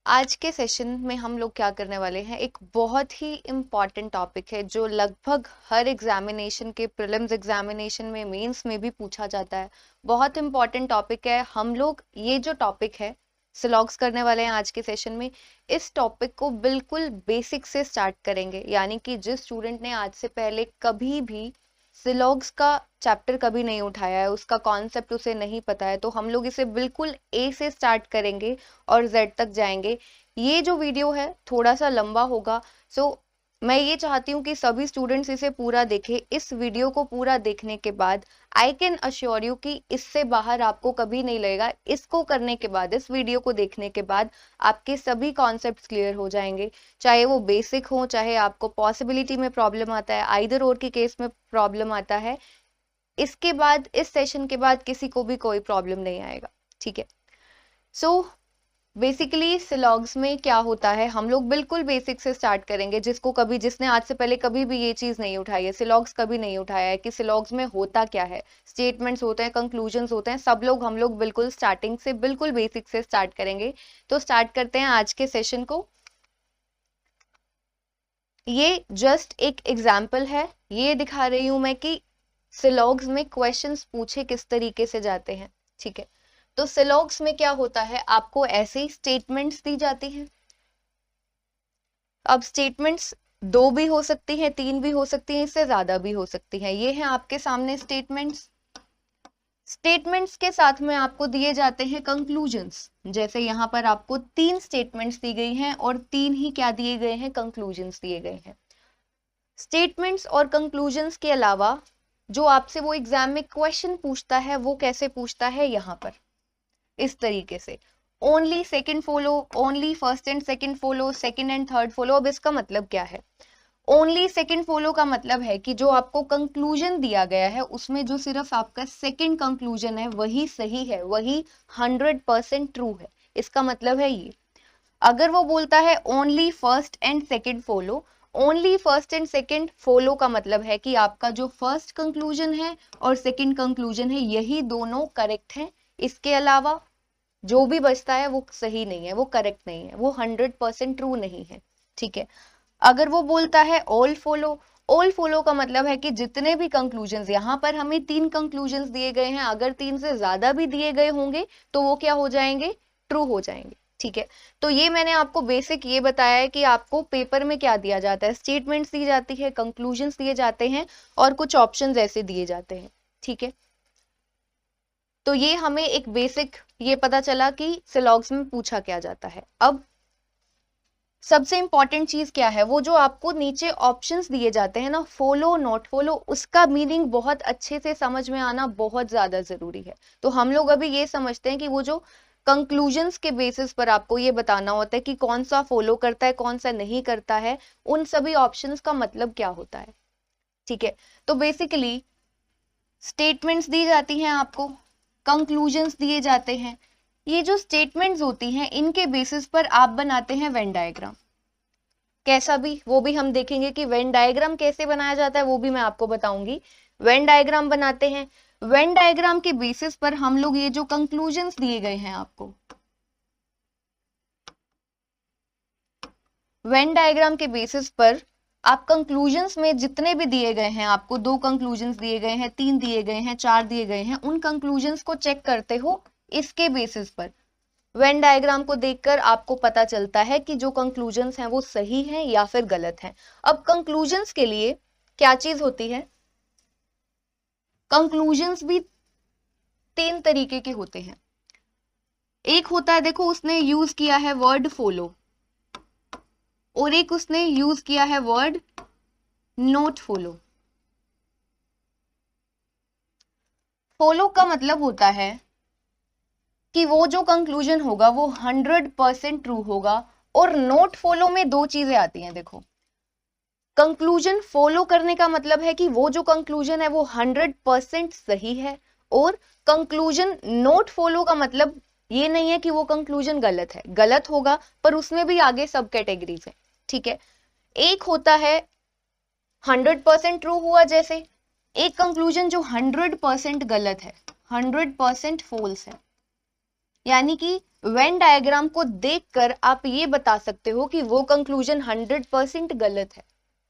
आज के सेशन में हम लोग क्या करने वाले हैं, एक बहुत ही इम्पॉर्टेंट टॉपिक है जो लगभग हर एग्जामिनेशन के प्रीलिम्स एग्जामिनेशन में, मेंस में भी पूछा जाता है। बहुत इम्पॉर्टेंट टॉपिक है। हम लोग ये जो टॉपिक है सिलॉग्स करने वाले हैं आज के सेशन में। इस टॉपिक को बिल्कुल बेसिक से स्टार्ट करेंगे, यानी कि जिस स्टूडेंट ने आज से पहले कभी भी सिलॉग्स का चैप्टर कभी नहीं उठाया है, उसका कॉन्सेप्ट उसे नहीं पता है, तो हम लोग इसे बिल्कुल ए से स्टार्ट करेंगे और जेड तक जाएंगे। ये जो वीडियो है थोड़ा सा लंबा होगा, सो मैं ये चाहती हूँ कि सभी स्टूडेंट्स इसे पूरा देखें। इस वीडियो को पूरा देखने के बाद आई कैन अश्योर यू कि इससे बाहर आपको कभी नहीं लगेगा। इसको करने के बाद, इस वीडियो को देखने के बाद आपके सभी कॉन्सेप्ट्स क्लियर हो जाएंगे, चाहे वो बेसिक हो, चाहे आपको पॉसिबिलिटी में प्रॉब्लम आता है, आइदर और के केस में प्रॉब्लम आता है। इसके बाद, इस सेशन के बाद किसी को भी कोई प्रॉब्लम नहीं आएगा, ठीक है। सो बेसिकली सिलॉग्स में क्या होता है, हम लोग बिल्कुल बेसिक से स्टार्ट करेंगे। जिसने आज से पहले कभी भी ये चीज नहीं उठाई है, सिलॉग्स कभी नहीं उठाया है कि सिलॉग्स में होता क्या है, स्टेटमेंट्स होते हैं, कंक्लूजन्स होते हैं, हम लोग बिल्कुल स्टार्टिंग से, बिल्कुल बेसिक से स्टार्ट करेंगे। तो स्टार्ट करते हैं आज के सेशन को। ये जस्ट एक एग्जाम्पल है, ये दिखा रही हूं मैं कि सिलॉग्स में क्वेश्चंस पूछे किस तरीके से जाते हैं, ठीक है। तो सिलॉग्स में क्या होता है, आपको ऐसे ही स्टेटमेंट्स दी जाती हैं। अब स्टेटमेंट्स दो भी हो सकती हैं, तीन भी हो सकती हैं, इससे ज्यादा भी हो सकती हैं। ये हैं आपके सामने स्टेटमेंट्स। स्टेटमेंट्स के साथ में आपको दिए जाते हैं कंक्लूजन्स। जैसे यहाँ पर आपको तीन स्टेटमेंट्स दी गई हैं और तीन ही क्या दिए गए हैं, कंक्लूजन्स दिए गए हैं। स्टेटमेंट्स और कंक्लूजन्स के अलावा जो आपसे वो एग्जाम में क्वेश्चन पूछता है, वो कैसे पूछता है, यहाँ पर इस तरीके से, only second follow, only first and second follow, second and third follow. अब इसका मतलब क्या है? ओनली सेकंड फॉलो का मतलब है कि जो आपको कंक्लूजन दिया गया है उसमें जो सिर्फ आपका सेकंड कंक्लूजन है वही सही है, वही 100% ट्रू है। इसका मतलब है ये। अगर वो बोलता है only first and second follow, only first and second follow का मतलब है कि आपका जो फर्स्ट कंक्लूजन है और सेकंड कंक्लूजन है यही दोनों करेक्ट हैं। इसके अलावा जो भी बचता है वो सही नहीं है, वो करेक्ट नहीं है, वो 100% ट्रू नहीं है, ठीक है। अगर वो बोलता है ऑल फॉलो, ऑल फॉलो का मतलब है कि जितने भी कंक्लूजन्स, यहाँ पर हमें तीन कंक्लूजन्स दिए गए हैं, अगर तीन से ज्यादा भी दिए गए होंगे तो वो क्या हो जाएंगे, ट्रू हो जाएंगे, ठीक है। तो ये मैंने आपको बेसिक ये बताया है कि आपको पेपर में क्या दिया जाता है, स्टेटमेंट्स दी जाती है, कंक्लूजन्स दिए जाते हैं और कुछ ऑप्शंस ऐसे दिए जाते हैं, ठीक है। तो ये हमें एक बेसिक ये पता चला कि सिलॉग्स में पूछा क्या जाता है। अब सबसे इंपॉर्टेंट चीज क्या है, वो जो आपको नीचे ऑप्शंस दिए जाते हैं ना, फॉलो नॉट फॉलो, उसका मीनिंग बहुत अच्छे से समझ में आना बहुत ज्यादा जरूरी है। तो हम लोग अभी ये समझते हैं कि वो जो कंक्लूजन्स के बेसिस पर आपको ये बताना होता है कि कौन सा फॉलो करता है, कौन सा नहीं करता है, उन सभी ऑप्शंस का मतलब क्या होता है, ठीक है। तो बेसिकली स्टेटमेंट्स दी जाती हैं आपको, कंक्लूजन्स दिए जाते हैं। ये जो स्टेटमेंट्स होती हैं इनके बेसिस पर आप बनाते हैं वेन डायग्राम। कैसा भी, वो भी हम देखेंगे कि वेन डायग्राम कैसे बनाया जाता है, वो भी मैं आपको बताऊंगी। वेन डायग्राम बनाते हैं, वेन डायग्राम के बेसिस पर हम लोग ये जो कंक्लूजन्स दिए गए हैं आपको, वेन डायग्राम के बेसिस पर आप कंक्लूजन्स में जितने भी दिए गए हैं, आपको दो कंक्लूजन्स दिए गए हैं, तीन दिए गए हैं, चार दिए गए हैं, उन कंक्लूजन्स को चेक करते हो। इसके बेसिस पर वेन डायग्राम को देखकर आपको पता चलता है कि जो कंक्लूजन्स हैं वो सही हैं या फिर गलत हैं। अब कंक्लूजन्स के लिए क्या चीज होती है, कंक्लूजन्स भी तीन तरीके के होते हैं। एक होता है, देखो उसने यूज किया है वर्ड फॉलो, और एक उसने यूज किया है वर्ड नोट फॉलो। फॉलो का मतलब होता है कि वो जो कंक्लूजन होगा वो 100% ट्रू होगा, और नोट फॉलो में दो चीजें आती हैं। देखो, कंक्लूजन फॉलो करने का मतलब है कि वो जो कंक्लूजन है वो 100% सही है, और कंक्लूजन नोट फॉलो का मतलब ये नहीं है कि वो कंक्लूजन गलत है, गलत होगा पर उसमें भी आगे सब कैटेगरीज है, ठीक है। एक होता है 100% ट्रू हुआ, जैसे एक कंक्लूजन जो 100% गलत है, 100% फॉल्स है। यानी कि वेन डायग्राम को देखकर आप ये बता सकते हो कि वो कंक्लूजन 100% गलत है।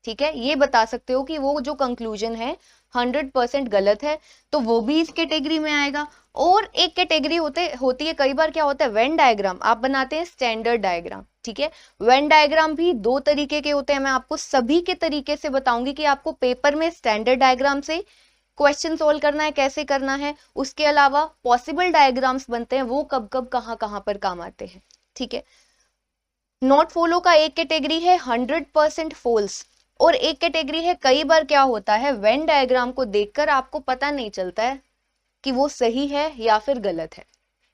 ठीक है, ये बता सकते हो कि वो जो कंक्लूजन है 100% गलत है, तो वो भी इस कैटेगरी में आएगा। और एक कैटेगरी होती है, कई बार क्या होता है, वेन डायग्राम आप बनाते हैं स्टैंडर्ड डायग्राम। ठीक है, वेन डायग्राम भी दो तरीके के होते हैं, मैं आपको सभी के तरीके से बताऊंगी कि आपको पेपर में स्टैंडर्ड डायग्राम से क्वेश्चन सोल्व करना है, कैसे करना है। उसके अलावा पॉसिबल डायग्राम्स बनते हैं, वो कब कब कहाँ कहाँ पर काम आते हैं। ठीक है, नॉट फॉलो का एक कैटेगरी है 100% फॉल्स, और एक कैटेगरी है, कई बार क्या होता है, वेन डायग्राम को देखकर आपको पता नहीं चलता है कि वो सही है या फिर गलत है।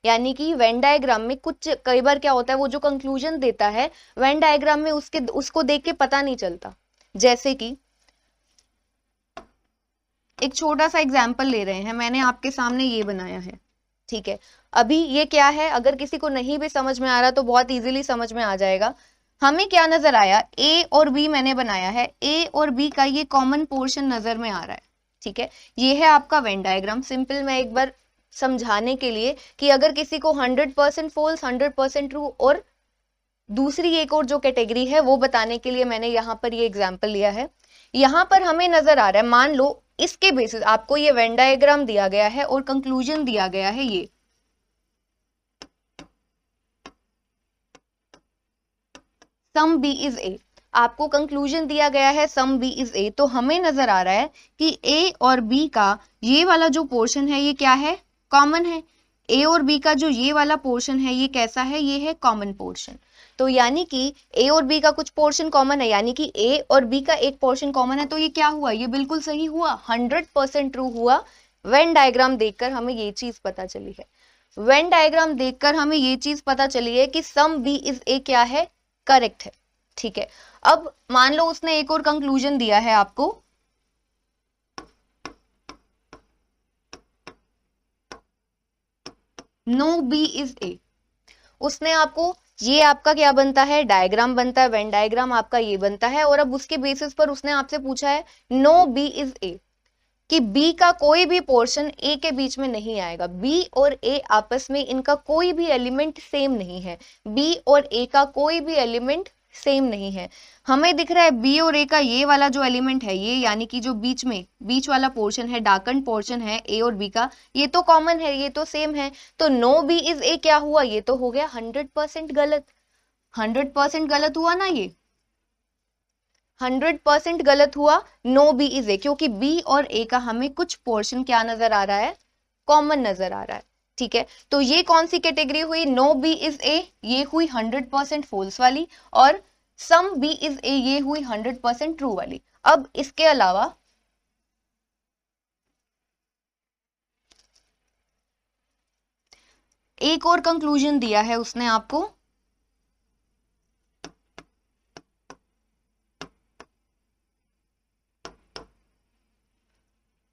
यानी कि वेन डायग्राम में कुछ कई बार क्या होता है, वो जो कंक्लूजन देता है वेन डायग्राम में उसको देख के पता नहीं चलता। जैसे कि एक छोटा सा एग्जाम्पल ले रहे हैं, मैंने आपके सामने ये बनाया है। ठीक है, अभी ये क्या है, अगर किसी को नहीं भी समझ में आ रहा तो बहुत इजीली समझ में आ जाएगा। हमें क्या नजर आया, ए और बी मैंने बनाया है, ए और बी का ये कॉमन पोर्शन नजर में आ रहा है। ठीक है, ये है आपका वेन डायग्राम। सिंपल मैं एक बार समझाने के लिए कि अगर किसी को 100% फॉल्स 100% ट्रू और दूसरी एक और जो कैटेगरी है वो बताने के लिए मैंने यहाँ पर ये एग्जाम्पल लिया है। यहाँ पर हमें नजर आ रहा है, मान लो इसके बेसिस आपको ये वेन डायग्राम दिया गया है और कंक्लूजन दिया गया है ये सम बी इज ए, आपको कंक्लूजन दिया गया है सम बी इज ए, तो हमें नजर आ रहा है कि ए और बी का ये वाला जो पोर्शन है ये क्या है, कॉमन है। ए और बी का जो ये वाला पोर्शन है ये कैसा है, ये है कॉमन पोर्शन। तो यानी कि ए और बी का कुछ पोर्शन कॉमन है, यानी कि ए और बी का एक पोर्शन कॉमन है, तो ये क्या हुआ, ये बिल्कुल सही हुआ, 100% ट्रू हुआ। वेन डायग्राम देखकर हमें ये चीज पता चली है, वेन डायग्राम देखकर हमें ये चीज पता चली है कि सम बी इज ए क्या है, करेक्ट है। ठीक है, अब मान लो उसने एक और कंक्लूजन दिया है आपको, नो बी इज ए। उसने आपको, ये आपका क्या बनता है, डायग्राम बनता है, वेन डायग्राम आपका ये बनता है, और अब उसके बेसिस पर उसने आपसे पूछा है नो बी इज ए, कि बी का कोई भी पोर्शन ए के बीच में नहीं आएगा। बी और ए आपस में इनका कोई भी एलिमेंट सेम नहीं है, बी और ए का कोई भी एलिमेंट सेम नहीं है। हमें दिख रहा है बी और ए का ये वाला जो एलिमेंट है ये, यानी कि जो बीच वाला पोर्शन है, डार्कन पोर्शन है ए और बी का, ये तो कॉमन है, ये तो सेम है। तो नो बी इज ए क्या हुआ, ये तो हो गया 100% गलत। 100% गलत हुआ ना, ये 100% गलत हुआ, नो बी इज ए, क्योंकि बी और ए का हमें कुछ पोर्शन क्या नजर आ रहा है, कॉमन नजर आ रहा है। ठीक है, तो ये कौन सी कैटेगरी हुई, नो बी इज ए, ये हुई 100% फॉल्स वाली, और सम बी इज ए ये हुई 100% ट्रू वाली। अब इसके अलावा एक और कंक्लूजन दिया है उसने आपको,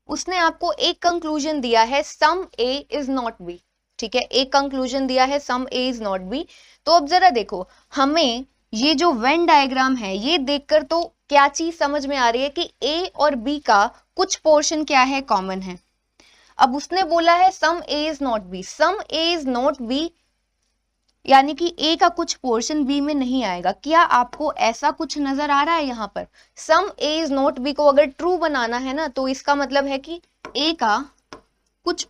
उसने आपको एक कंक्लूजन दिया है some A is not B. ठीक है, एक कंक्लूजन दिया है some A is not B. तो अब जरा देखो, हमें ये जो वेन डायग्राम है ये देखकर तो क्या चीज समझ में आ रही है कि ए और बी का कुछ पोर्शन क्या है, कॉमन है। अब उसने बोला है some A is not B, some A is not B यानी कि ए का कुछ पोर्शन बी में नहीं आएगा। क्या आपको ऐसा कुछ नजर आ रहा है यहाँ पर, सम ए इज नॉट बी को अगर ट्रू बनाना है ना, तो इसका मतलब है कि ए का कुछ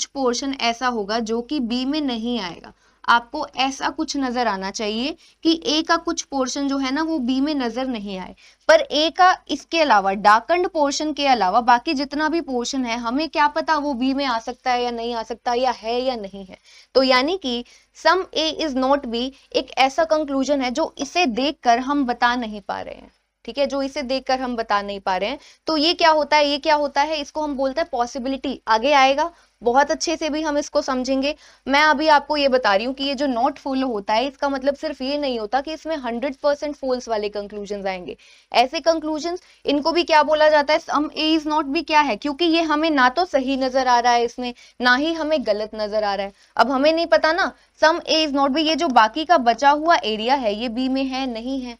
पोर्शन ऐसा होगा जो कि बी में नहीं आएगा। आपको ऐसा कुछ नजर आना चाहिए कि ए का कुछ पोर्शन जो है ना वो बी में नजर नहीं आए, पर ए का इसके अलावा डार्कन्ड पोर्शन के अलावा बाकी जितना भी पोर्शन है हमें क्या पता वो बी में आ सकता है या नहीं आ सकता, या है या नहीं है। तो यानी कि some A is not B एक ऐसा कंक्लूजन है जो इसे देखकर हम बता नहीं पा रहे हैं। ठीक है, जो इसे देखकर हम बता नहीं पा रहे हैं। तो ये क्या होता है, ये क्या होता है, इसको हम बोलते हैं पॉसिबिलिटी। आगे आएगा, बहुत अच्छे से भी हम इसको समझेंगे। मैं अभी आपको ये बता रही हूँ कि ये जो नॉट फॉलो होता है इसका मतलब सिर्फ ये नहीं होता कि इसमें 100% फॉल्स वाले कंक्लूजन आएंगे। ऐसे कंक्लूजन, इनको भी क्या बोला जाता है, some A is not B. क्या है, क्योंकि ये हमें ना तो सही नजर आ रहा है इसमें, ना ही हमें गलत नजर आ रहा है। अब हमें नहीं पता ना सम ए इज नॉट बी, ये जो बाकी का बचा हुआ एरिया है ये बी में है नहीं है।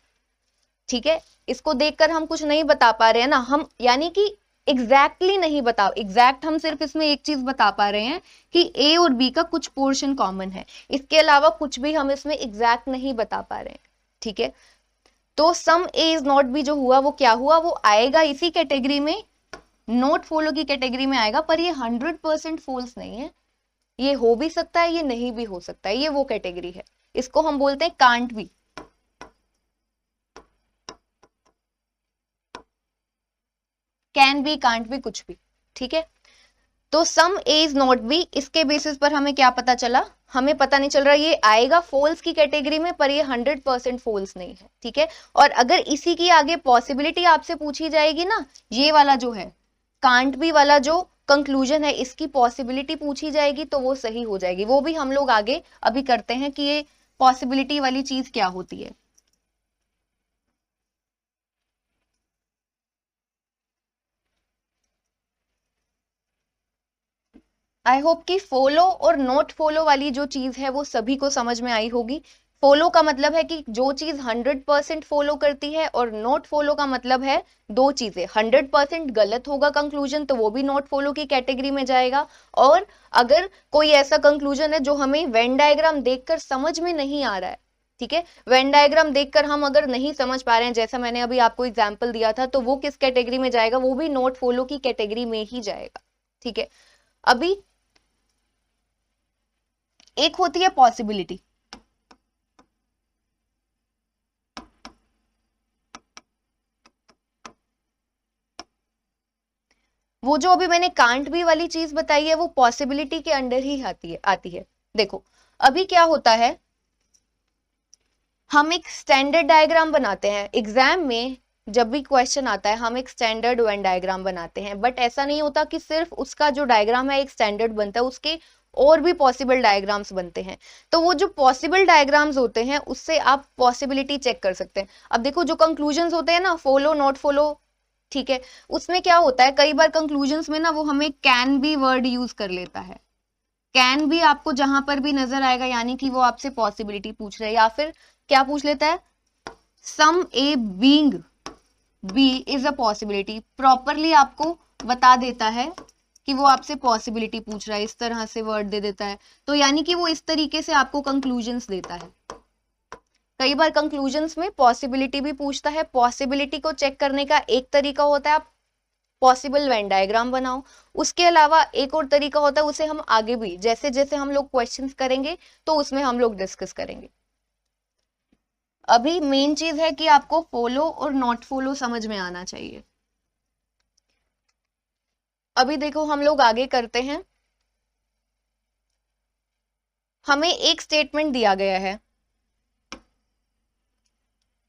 ठीक है, इसको देखकर हम कुछ नहीं बता पा रहे हैं ना हम, यानी कि एग्जैक्टली नहीं बताओ, एग्जैक्ट हम सिर्फ इसमें एक चीज बता पा रहे हैं कि ए और बी का कुछ पोर्शन कॉमन है, इसके अलावा कुछ भी हम इसमें एग्जैक्ट नहीं बता पा रहे हैं, ठीक है। तो सम ए इज नॉट बी जो हुआ वो क्या हुआ, वो आएगा इसी कैटेगरी में, नोट फॉलो की कैटेगरी में आएगा, पर ये 100% फॉल्स नहीं है, ये हो भी सकता है, ये नहीं भी हो सकता है, ये वो कैटेगरी है, इसको हम बोलते हैं can't be. Can be, can't be, कुछ भी, ठीक है। तो सम ए इज नॉट बी, इसके बेसिस पर हमें क्या पता चला, हमें पता नहीं चल रहा, ये आएगा फॉल्स की कैटेगरी में, पर ये 100% फॉल्स नहीं है, ठीक है। और अगर इसी की आगे पॉसिबिलिटी आपसे पूछी जाएगी ना, ये वाला जो है कांट बी वाला जो कंक्लूजन है, इसकी पॉसिबिलिटी पूछी जाएगी तो वो सही हो जाएगी, वो भी हम लोग आगे अभी करते हैं कि ये पॉसिबिलिटी वाली चीज क्या होती है। आई होप कि फॉलो और नॉट फॉलो वाली जो चीज है वो सभी को समझ में आई होगी। फॉलो का मतलब है कि जो चीज 100% फॉलो करती है, और नॉट फॉलो का मतलब है दो चीजें, 100% गलत होगा कंक्लूजन तो वो भी नॉट फॉलो की कैटेगरी में जाएगा, और अगर कोई ऐसा कंक्लूजन है जो हमें वेन डायग्राम देखकर समझ में नहीं आ रहा है, ठीक है, वेन डायग्राम देखकर हम अगर नहीं समझ पा रहे हैं, जैसा मैंने अभी आपको एग्जाम्पल दिया था, तो वो किस कैटेगरी में जाएगा, वो भी नॉट फॉलो की कैटेगरी में ही जाएगा, ठीक है। अभी एक होती है पॉसिबिलिटी, वो जो अभी मैंने कांट बी वाली चीज बताई है वो पॉसिबिलिटी के अंडर ही आती है। देखो अभी क्या होता है, हम एक स्टैंडर्ड डायग्राम बनाते हैं एग्जाम में, जब भी क्वेश्चन आता है हम एक स्टैंडर्ड वेन डायग्राम बनाते हैं, बट ऐसा नहीं होता कि सिर्फ उसका जो डायग्राम है एक स्टैंडर्ड बनता है, उसके और भी पॉसिबल डायग्राम्स बनते हैं। तो वो जो पॉसिबल डायग्राम्स होते हैं उससे आप पॉसिबिलिटी चेक कर सकते हैं। अब देखो जो कंक्लूजन्स होते हैं ना, फॉलो नॉट फॉलो, ठीक है, उसमें क्या होता है, कई बार कंक्लूजन्स में ना वो हमें कैन बी वर्ड यूज कर लेता है, कैन बी आपको जहां पर भी नजर आएगा यानी कि वो आपसे पॉसिबिलिटी पूछ रहा है, या फिर क्या पूछ लेता है, some A being B is a possibility, properly आपको बता देता है कि वो आपसे पॉसिबिलिटी पूछ रहा है, इस तरह से वर्ड दे देता है, तो यानी कि वो इस तरीके से आपको कंक्लूजन्स देता है। कई बार कंक्लूजन्स में पॉसिबिलिटी भी पूछता है, पॉसिबिलिटी को चेक करने का एक तरीका होता है आप पॉसिबल वेन डायग्राम बनाओ, उसके अलावा एक और तरीका होता है, उसे हम आगे भी जैसे जैसे हम लोग क्वेश्चंस करेंगे तो उसमें हम लोग डिस्कस करेंगे। अभी मेन चीज है कि आपको फॉलो और नॉट फॉलो समझ में आना चाहिए। अभी देखो हम लोग आगे करते हैं, हमें एक स्टेटमेंट दिया गया है,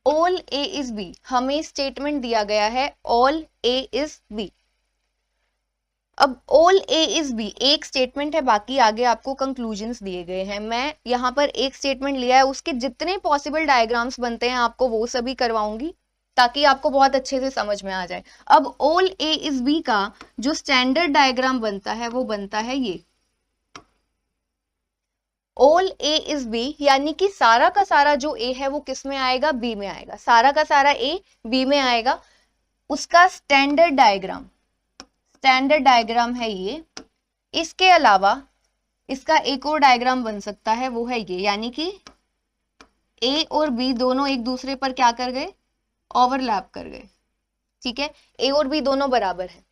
ऑल ए इज बी, हमें स्टेटमेंट दिया गया है ऑल ए इज बी। अब ऑल ए इज बी एक स्टेटमेंट है, बाकी आगे आपको कंक्लूजन्स दिए गए हैं। मैं यहाँ पर एक स्टेटमेंट लिया है, उसके जितने पॉसिबल डायग्राम्स बनते हैं आपको वो सभी करवाऊंगी ताकि आपको बहुत अच्छे से समझ में आ जाए। अब ऑल ए इज बी का जो स्टैंडर्ड डायग्राम बनता है वो बनता है ये, ऑल ए इज बी, यानी कि सारा का सारा जो ए है वो किस में आएगा, बी में आएगा, सारा का सारा ए बी में आएगा। उसका स्टैंडर्ड डायग्राम है ये। इसके अलावा इसका एक और डायग्राम बन सकता है, वो है ये, यानी कि ए और बी दोनों एक दूसरे पर क्या कर गए, ओवरलैप कर गए, ठीक है, ए और बी दोनों बराबर है।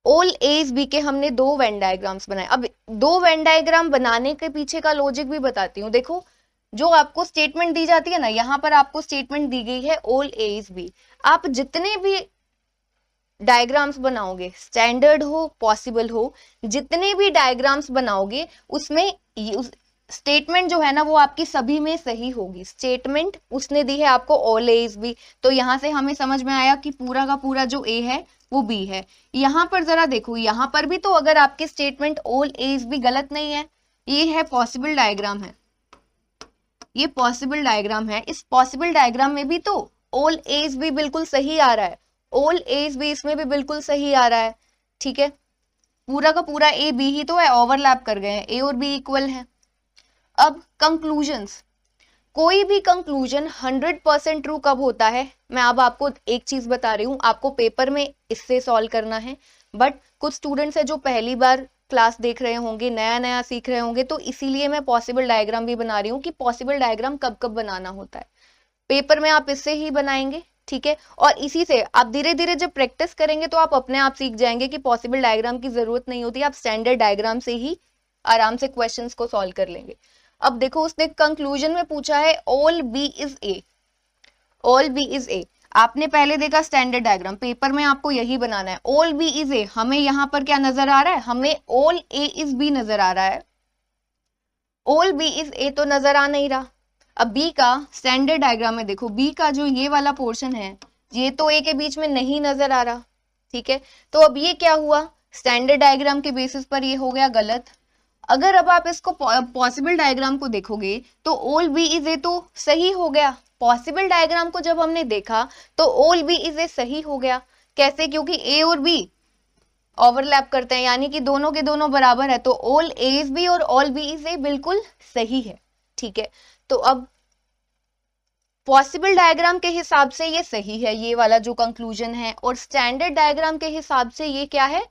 ऑल ए इज बी के हमने दो वेन डायग्राम्स बनाए। अब दो वेन डायग्राम बनाने के पीछे का लॉजिक भी बताती हूँ। देखो जो आपको स्टेटमेंट दी जाती है ना, यहाँ पर आपको स्टेटमेंट दी गई है ऑल ए इज बी, आप जितने भी डायग्राम्स बनाओगे, स्टैंडर्ड हो पॉसिबल हो, जितने भी डायग्राम्स बनाओगे उसमें स्टेटमेंट जो है ना वो आपकी सभी में सही होगी। स्टेटमेंट उसने दी है आपको ऑल ए इज बी, तो यहां से हमें समझ में आया कि पूरा का पूरा जो ए है वो बी है। यहां पर जरा देखो, यहां पर भी तो अगर आपकी statement all A is B गलत नहीं है, ये है पॉसिबल डायग्राम है, ये पॉसिबल डायग्राम है, इस पॉसिबल डायग्राम में भी तो ऑल ए इज बी बिल्कुल सही आ रहा है, ऑल ए इज बी इसमें भी बिल्कुल सही आ रहा है, ठीक है, पूरा का पूरा ए बी ही तो है, ओवरलैप कर गए हैं, ए और बी इक्वल है। अब कंक्लूजन्स, कोई भी कंक्लूजन 100% ट्रू कब होता है, मैं अब आपको एक चीज बता रही हूँ, आपको पेपर में इससे सॉल्व करना है, बट कुछ स्टूडेंट्स है जो पहली बार क्लास देख रहे होंगे, नया नया सीख रहे होंगे, तो इसीलिए मैं पॉसिबल डायग्राम भी बना रही हूँ कि पॉसिबल डायग्राम कब कब बनाना होता है। पेपर में आप इससे ही बनाएंगे, ठीक है, और इसी से आप धीरे धीरे जब प्रैक्टिस करेंगे तो आप अपने आप सीख जाएंगे कि पॉसिबल डायग्राम की जरूरत नहीं होती, आप स्टैंडर्ड डायग्राम से ही आराम से क्वेश्चंस को सॉल्व कर लेंगे। अब देखो उसने कंक्लूजन में पूछा है all B is A, all B is ए। आपने पहले देखा स्टैंडर्ड डायग्राम, पेपर में आपको यही बनाना है, ऑल बी इज ए। हमें यहां पर क्या नजर आ रहा है, हमें ऑल ए इज बी नजर आ रहा है, ऑल बी इज ए तो नजर आ नहीं रहा। अब बी का स्टैंडर्ड डायग्राम में देखो, बी का जो ये वाला पोर्शन है, ये तो ए के बीच में नहीं नजर आ रहा, ठीक है, तो अब ये क्या हुआ, स्टैंडर्ड डायग्राम के बेसिस पर ये हो गया गलत। अगर अब आप इसको पॉसिबल डायग्राम को देखोगे तो ऑल बी इज ए तो सही हो गया। पॉसिबल डायग्राम को जब हमने देखा तो ऑल बी इज ए सही हो गया। कैसे, क्योंकि ए और बी ओवरलैप करते हैं, यानी कि दोनों के दोनों बराबर है, तो ऑल ए इज बी और ऑल बी इज ए बिल्कुल सही है, ठीक है। तो अब पॉसिबल डायग्राम के हिसाब से ये सही है, ये वाला जो कंक्लूजन है, और स्टैंडर्ड डायग्राम के हिसाब से ये क्या है,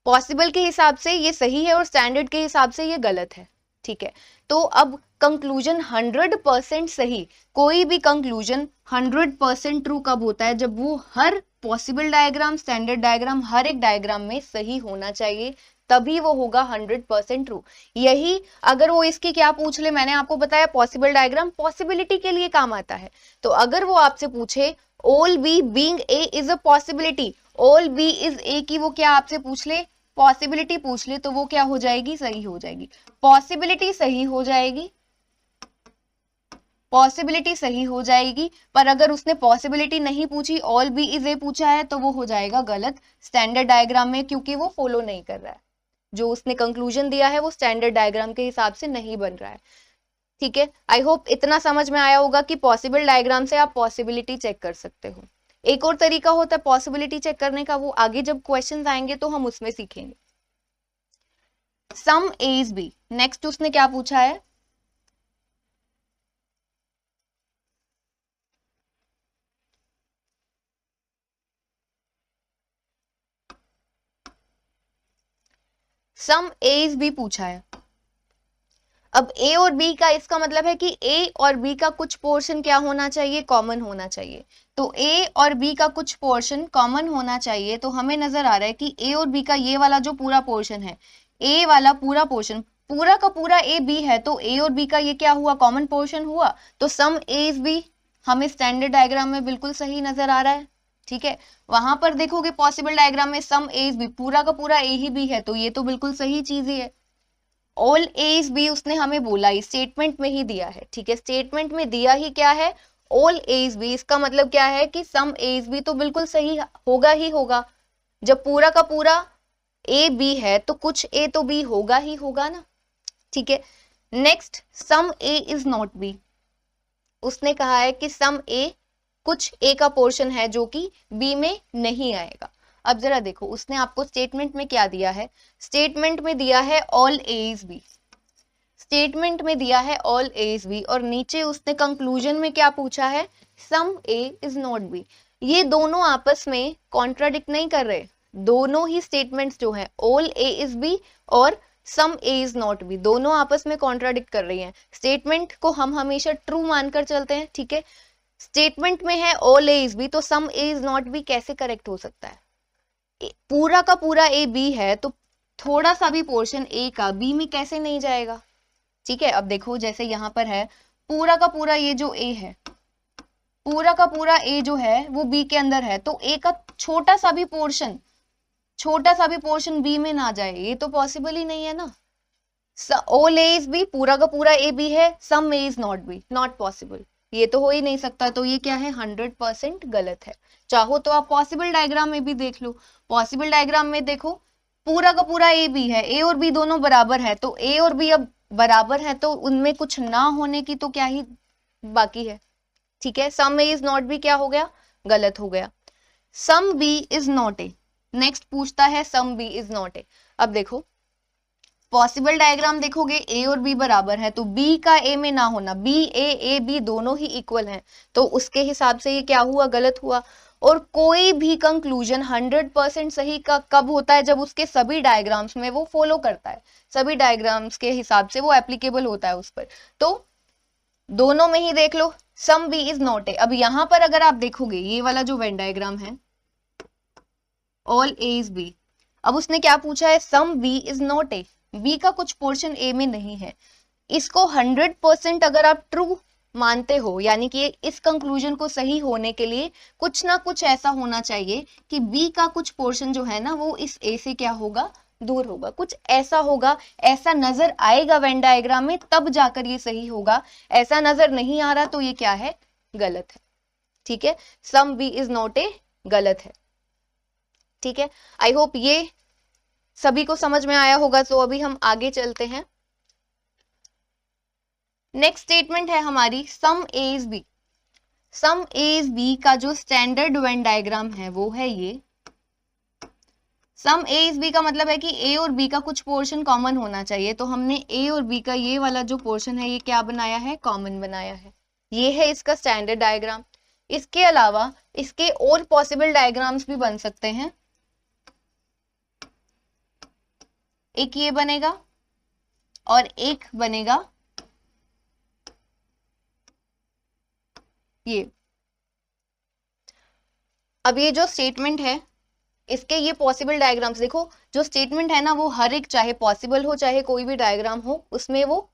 पॉसिबल के हिसाब से ये सही है और स्टैंडर्ड के हिसाब से ये गलत है, ठीक है। तो अब कंक्लूजन 100% सही, कोई भी कंक्लूजन 100% ट्रू कब होता है, जब वो हर पॉसिबल डायग्राम, स्टैंडर्ड डायग्राम, हर एक डायग्राम में सही होना चाहिए, तभी वो होगा 100% ट्रू। यही अगर वो इसकी क्या पूछ ले, मैंने आपको बताया पॉसिबल डायग्राम पॉसिबिलिटी के लिए काम आता है, तो अगर वो आपसे पूछे all B being a is a possibility, all B is ए की वो क्या आपसे पूछ ले, पॉसिबिलिटी पूछ ले, तो वो क्या हो जाएगी, सही हो जाएगी, पॉसिबिलिटी सही हो जाएगी, पॉसिबिलिटी सही हो जाएगी। पर अगर उसने पॉसिबिलिटी नहीं पूछी, ऑल बी इज ए पूछा है, तो वो हो जाएगा गलत स्टैंडर्ड डायग्राम में, क्योंकि वो फॉलो नहीं कर रहा है, जो उसने कंक्लूजन दिया है वो स्टैंडर्ड डायग्राम के हिसाब से नहीं बन रहा है, ठीक है। आई होप इतना समझ में आया होगा कि पॉसिबल डायग्राम से आप पॉसिबिलिटी चेक कर सकते हो। एक और तरीका होता है पॉसिबिलिटी चेक करने का, वो आगे जब क्वेश्चंस आएंगे तो हम उसमें सीखेंगे। सम ए इज बी, नेक्स्ट उसने क्या पूछा है, सम ए इज बी पूछा है। अब ए और बी का इसका मतलब है कि ए और बी का कुछ पोर्शन क्या होना चाहिए, कॉमन होना चाहिए। तो ए और बी का कुछ पोर्शन कॉमन होना चाहिए, तो हमें नजर आ रहा है कि ए और बी का ये वाला जो पूरा पोर्शन है, ए वाला पूरा पोर्शन पूरा का पूरा ए बी है, तो ए और बी का ये क्या हुआ, कॉमन पोर्शन हुआ, तो सम ए इज बी हमें स्टैंडर्ड डायग्राम में बिल्कुल सही नजर आ रहा है, ठीक है। वहां पर देखोगे पॉसिबल डायग्राम में सम ए इज बी पूरा का पूरा ए ही बी है, तो ये तो बिल्कुल सही चीज ही है। ऑल ए इज बी उसने हमें बोला ही स्टेटमेंट में ही दिया है, ठीक है, स्टेटमेंट में दिया ही क्या है, ऑल ए इज बी, इसका मतलब क्या है कि सम ए इज बी तो बिल्कुल सही होगा ही होगा। जब पूरा का पूरा ए बी है तो कुछ ए तो बी होगा ही होगा ना, ठीक है। Next some A is not B, उसने कहा है कि सम ए कुछ ए का पोर्शन है जो कि बी में नहीं आएगा। अब जरा देखो उसने आपको स्टेटमेंट में क्या दिया है, स्टेटमेंट में दिया है all A is B, statement में दिया है ऑल ए इज बी, और नीचे उसने कंक्लूजन में क्या पूछा है, some A is not B. ये दोनों आपस में कॉन्ट्राडिक्ट नहीं कर रहे, दोनों ही स्टेटमेंट्स जो है ऑल ए इज बी और सम ए इज नॉट बी, दोनों आपस में कॉन्ट्राडिक्ट कर रही हैं। स्टेटमेंट को हम हमेशा ट्रू मानकर चलते हैं, ठीक है। स्टेटमेंट में है ऑल ए इज बी, तो सम ए इज नॉट बी कैसे करेक्ट हो सकता है, पूरा का पूरा ए बी है, तो थोड़ा सा भी पोर्शन ए का बी में कैसे नहीं जाएगा, ठीक है। अब देखो जैसे यहाँ पर है पूरा का पूरा ये जो ए है, पूरा का पूरा ए जो है वो बी के अंदर है, तो ए का छोटा सा भी पोर्शन बी में ना जाए, ये तो पॉसिबल ही नहीं है ना। ऑल ए इज बी पूरा का पूरा ए बी है, some A is not B, not possible, ये तो हो ही नहीं सकता, तो ये क्या है 100% गलत है। चाहो तो आप पॉसिबल डायग्राम में भी देख लो, पॉसिबल डायग्राम में देखो पूरा का पूरा ए बी है, ए और बी दोनों बराबर है, तो ए और बी अब बराबर है तो उनमें कुछ ना होने की तो क्या ही बाकी है, ठीक है। Some A is not B क्या हो गया, गलत हो गया। Some B is not A, next पूछता है some B is not A. अब देखो पॉसिबल डायग्राम देखोगे ए और बी बराबर है, तो बी का ए में ना होना, बी ए बी दोनों ही इक्वल हैं, तो उसके हिसाब से ये क्या हुआ, गलत हुआ। और कोई भी कंक्लूजन 100% सही का कब होता है, जब उसके सभी डायग्राम्स में वो फॉलो करता है, सभी डायग्राम्स के हिसाब से वो एप्लीकेबल होता है उस पर। तो दोनों में ही देख लो, some B is not A. अब यहां पर अगर आप देखोगे ये वाला जो वेन डायग्राम है, ऑल ए इज बी, अब उसने क्या पूछा है, some B is not A, B का कुछ पोर्शन ए में नहीं है। इसको 100% अगर आप ट्रू मानते हो, यानी कि इस कंक्लूजन को सही होने के लिए कुछ ना कुछ ऐसा होना चाहिए कि बी का कुछ पोर्शन जो है ना वो इस ए से क्या होगा, दूर होगा, कुछ ऐसा होगा, ऐसा नजर आएगा वेन डायग्राम में, तब जाकर ये सही होगा। ऐसा नजर नहीं आ रहा तो ये क्या है, गलत है। ठीक है, some B is not A गलत है। ठीक है, आई होप ये सभी को समझ में आया होगा। तो अभी हम आगे चलते हैं। नेक्स्ट स्टेटमेंट है हमारी some A is B. Some A is B का जो स्टैंडर्ड वेन डायग्राम है वो है ये। सम ए इज बी का मतलब है कि ए और बी का कुछ पोर्शन कॉमन होना चाहिए, तो हमने ए और बी का ये वाला जो पोर्शन है ये क्या बनाया है, कॉमन बनाया है। ये है इसका स्टैंडर्ड डायग्राम। इसके अलावा इसके और पॉसिबल डायग्राम्स भी बन सकते हैं। एक ये बनेगा और एक बनेगा ये। अब ये जो स्टेटमेंट है इसके ये पॉसिबल डायग्राम्स देखो, जो स्टेटमेंट है ना वो हर एक, चाहे पॉसिबल हो चाहे कोई भी डायग्राम हो, उसमें वो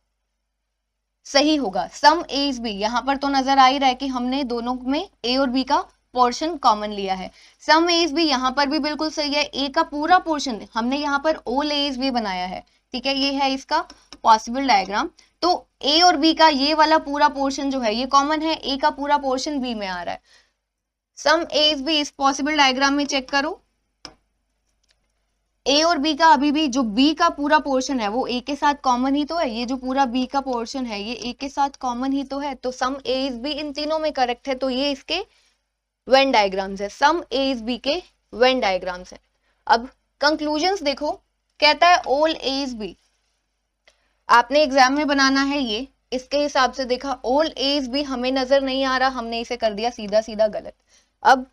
सही होगा। सम ए इज बी, यहां पर तो नजर आ ही रहा है कि हमने दोनों में ए और बी का पोर्शन कॉमन लिया है। सम ए इज बी यहां पर भी बिल्कुल सही है, ए का पूरा पोर्शन हमने यहाँ पर ऑल ए इज बी बनाया है। ठीक है, ये है इसका पॉसिबल डायग्राम। तो ए और बी का ये वाला पूरा पोर्शन जो है ये कॉमन है, ए का पूरा पोर्शन बी में आ रहा है। सम ए इज बी इस पॉसिबल डायग्राम में चेक करो, ए और बी का अभी भी जो बी का पूरा पोर्शन है वो ए के साथ कॉमन ही तो है, ये जो पूरा बी का पोर्शन है ये ए के साथ कॉमन ही तो है। तो सम ए इज बी इन तीनों में करेक्ट है, तो ये इसके वेन डायग्राम्स है, सम ए इज बी के वेन डायग्राम्स है। अब कंक्लूजन्स देखो, कहता है ऑल ए इज बी, आपने एग्जाम में बनाना है ये, इसके हिसाब से देखा ऑल ए इज बी हमें नजर नहीं आ रहा, हमने इसे कर दिया सीधा सीधा गलत। अब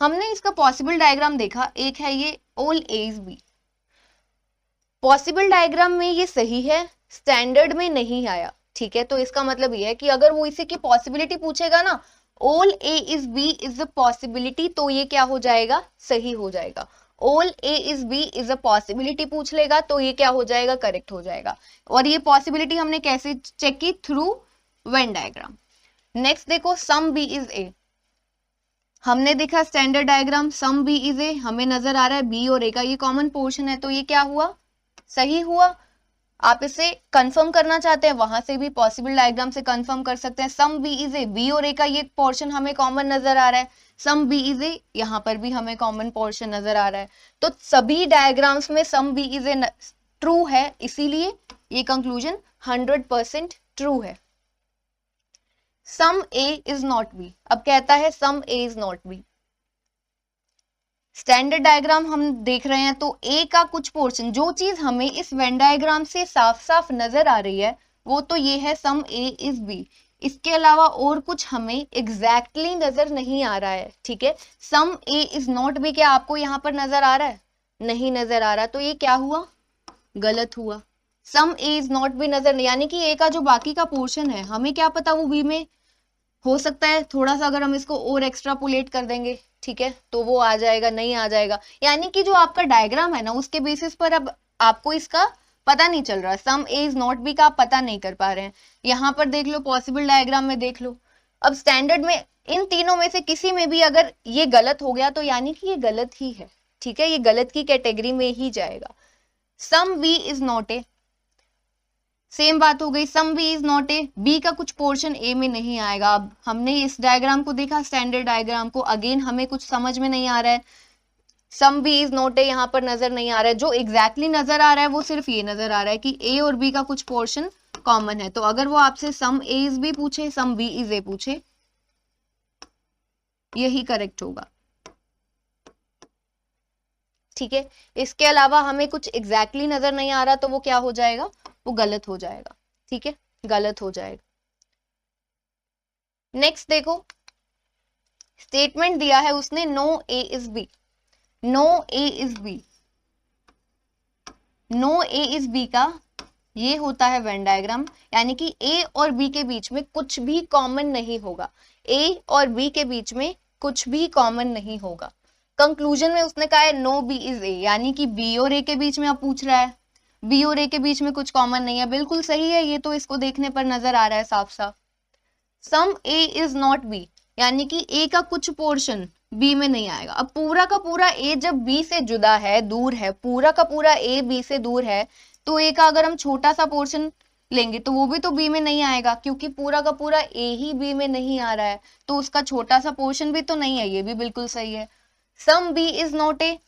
हमने इसका पॉसिबल डायग्राम देखा, एक है ये all A is B, possible diagram में ये सही है, स्टैंडर्ड में नहीं आया। ठीक है, तो इसका मतलब ये है कि अगर वो इसी की पॉसिबिलिटी पूछेगा ना, all A is B is a possibility, तो ये क्या हो जाएगा, सही हो जाएगा। All A is B is a possibility पूछ लेगा तो ये क्या हो जाएगा, करेक्ट हो जाएगा। और ये पॉसिबिलिटी हमने कैसे चेक की, थ्रू वेन डायग्राम। नेक्स्ट देखो सम बी इज ए, हमने देखा standard diagram, some B is A, हमें नजर आ रहा है बी और ए का ये कॉमन पोर्शन है, तो ये क्या हुआ, सही हुआ। आप इसे कंफर्म करना चाहते हैं वहां से भी पॉसिबल डायग्राम से कंफर्म कर सकते हैं। Some B is A, B और ए का ये पोर्शन हमें कॉमन नजर आ रहा है, सम बी इज ए, यहां पर भी हमें कॉमन पोर्शन नजर आ रहा है। तो सभी डायग्राम्स में some B is A true है, इसीलिए ये कंक्लूजन 100% ट्रू है। Some A is not B, अब कहता है some A is not B. Standard diagram हम देख रहे हैं, तो ए का कुछ पोर्शन, जो चीज हमें इस वेन डायग्राम से साफ साफ नजर आ रही है वो तो ये है सम ए इज बी। इसके अलावा और कुछ हमें एग्जैक्टली नजर नहीं आ रहा है। ठीक है, some A is not B क्या आपको यहाँ पर नजर आ रहा है, नहीं नजर आ रहा, तो ये क्या हुआ, गलत हुआ। सम ए इज नॉट बी नजर नहीं, यानी कि ए का जो बाकी का पोर्शन है हमें क्या पता वो बी में हो सकता है, थोड़ा सा अगर हम इसको और एक्स्ट्रापोलेट कर देंगे, ठीक है, तो वो आ जाएगा, नहीं आ जाएगा। यानी कि जो आपका डायग्राम है ना उसके बेसिस पर अब आपको इसका पता नहीं चल रहा, सम ए इज नॉट बी का आप पता नहीं कर पा रहे हैं। यहां पर देख लो, पॉसिबल डायग्राम में देख लो। अब स्टैंडर्ड में इन तीनों में से किसी में भी अगर ये गलत हो गया तो यानी कि ये गलत ही है। ठीक है, ये गलत की कैटेगरी में ही जाएगा। Some B is not A, same बात हो गई, some B is not A, B का कुछ पोर्शन ए में नहीं आएगा। अब हमने इस डायग्राम को देखा, स्टैंडर्ड डायग्राम को, अगेन हमें कुछ समझ में नहीं आ रहा है, some B is not A यहाँ पर नजर नहीं आ रहा है। जो एग्जैक्टली नजर आ रहा है वो सिर्फ ये नजर आ रहा है कि ए और बी का कुछ पोर्शन कॉमन है। तो अगर वो आपसे सम ए इज बी पूछे, सम बी इज ए पूछे, यही करेक्ट होगा। ठीक है, इसके अलावा हमें कुछ एग्जैक्टली नजर नहीं आ रहा तो वो क्या हो जाएगा, वो गलत हो जाएगा। ठीक है, गलत हो जाएगा। नेक्स्ट देखो, स्टेटमेंट दिया है उसने no A is B, no A is B, no A is B का ये होता है वेन डायग्राम, यानी कि ए और बी के बीच में कुछ भी कॉमन नहीं होगा, ए और बी के बीच में कुछ भी कॉमन नहीं होगा। कंक्लूजन में उसने कहा है नो बी इज ए, यानी कि बी और ए के बीच में अब पूछ रहा है बी और ए के बीच में कुछ कॉमन नहीं है, बिल्कुल सही है, ये तो इसको देखने पर नजर आ रहा है साफ साफ। सम ए इज नॉट बी, यानी कि ए का कुछ पोर्शन बी में नहीं आएगा। अब पूरा का पूरा ए जब बी से जुदा है, दूर है, पूरा का पूरा ए बी से दूर है, तो ए का अगर हम छोटा सा पोर्शन लेंगे तो वो भी तो बी में नहीं आएगा, क्योंकि पूरा का पूरा ए ही बी में नहीं आ रहा है, तो उसका छोटा सा पोर्शन भी तो नहीं है, ये भी बिल्कुल सही है। Some B is not A,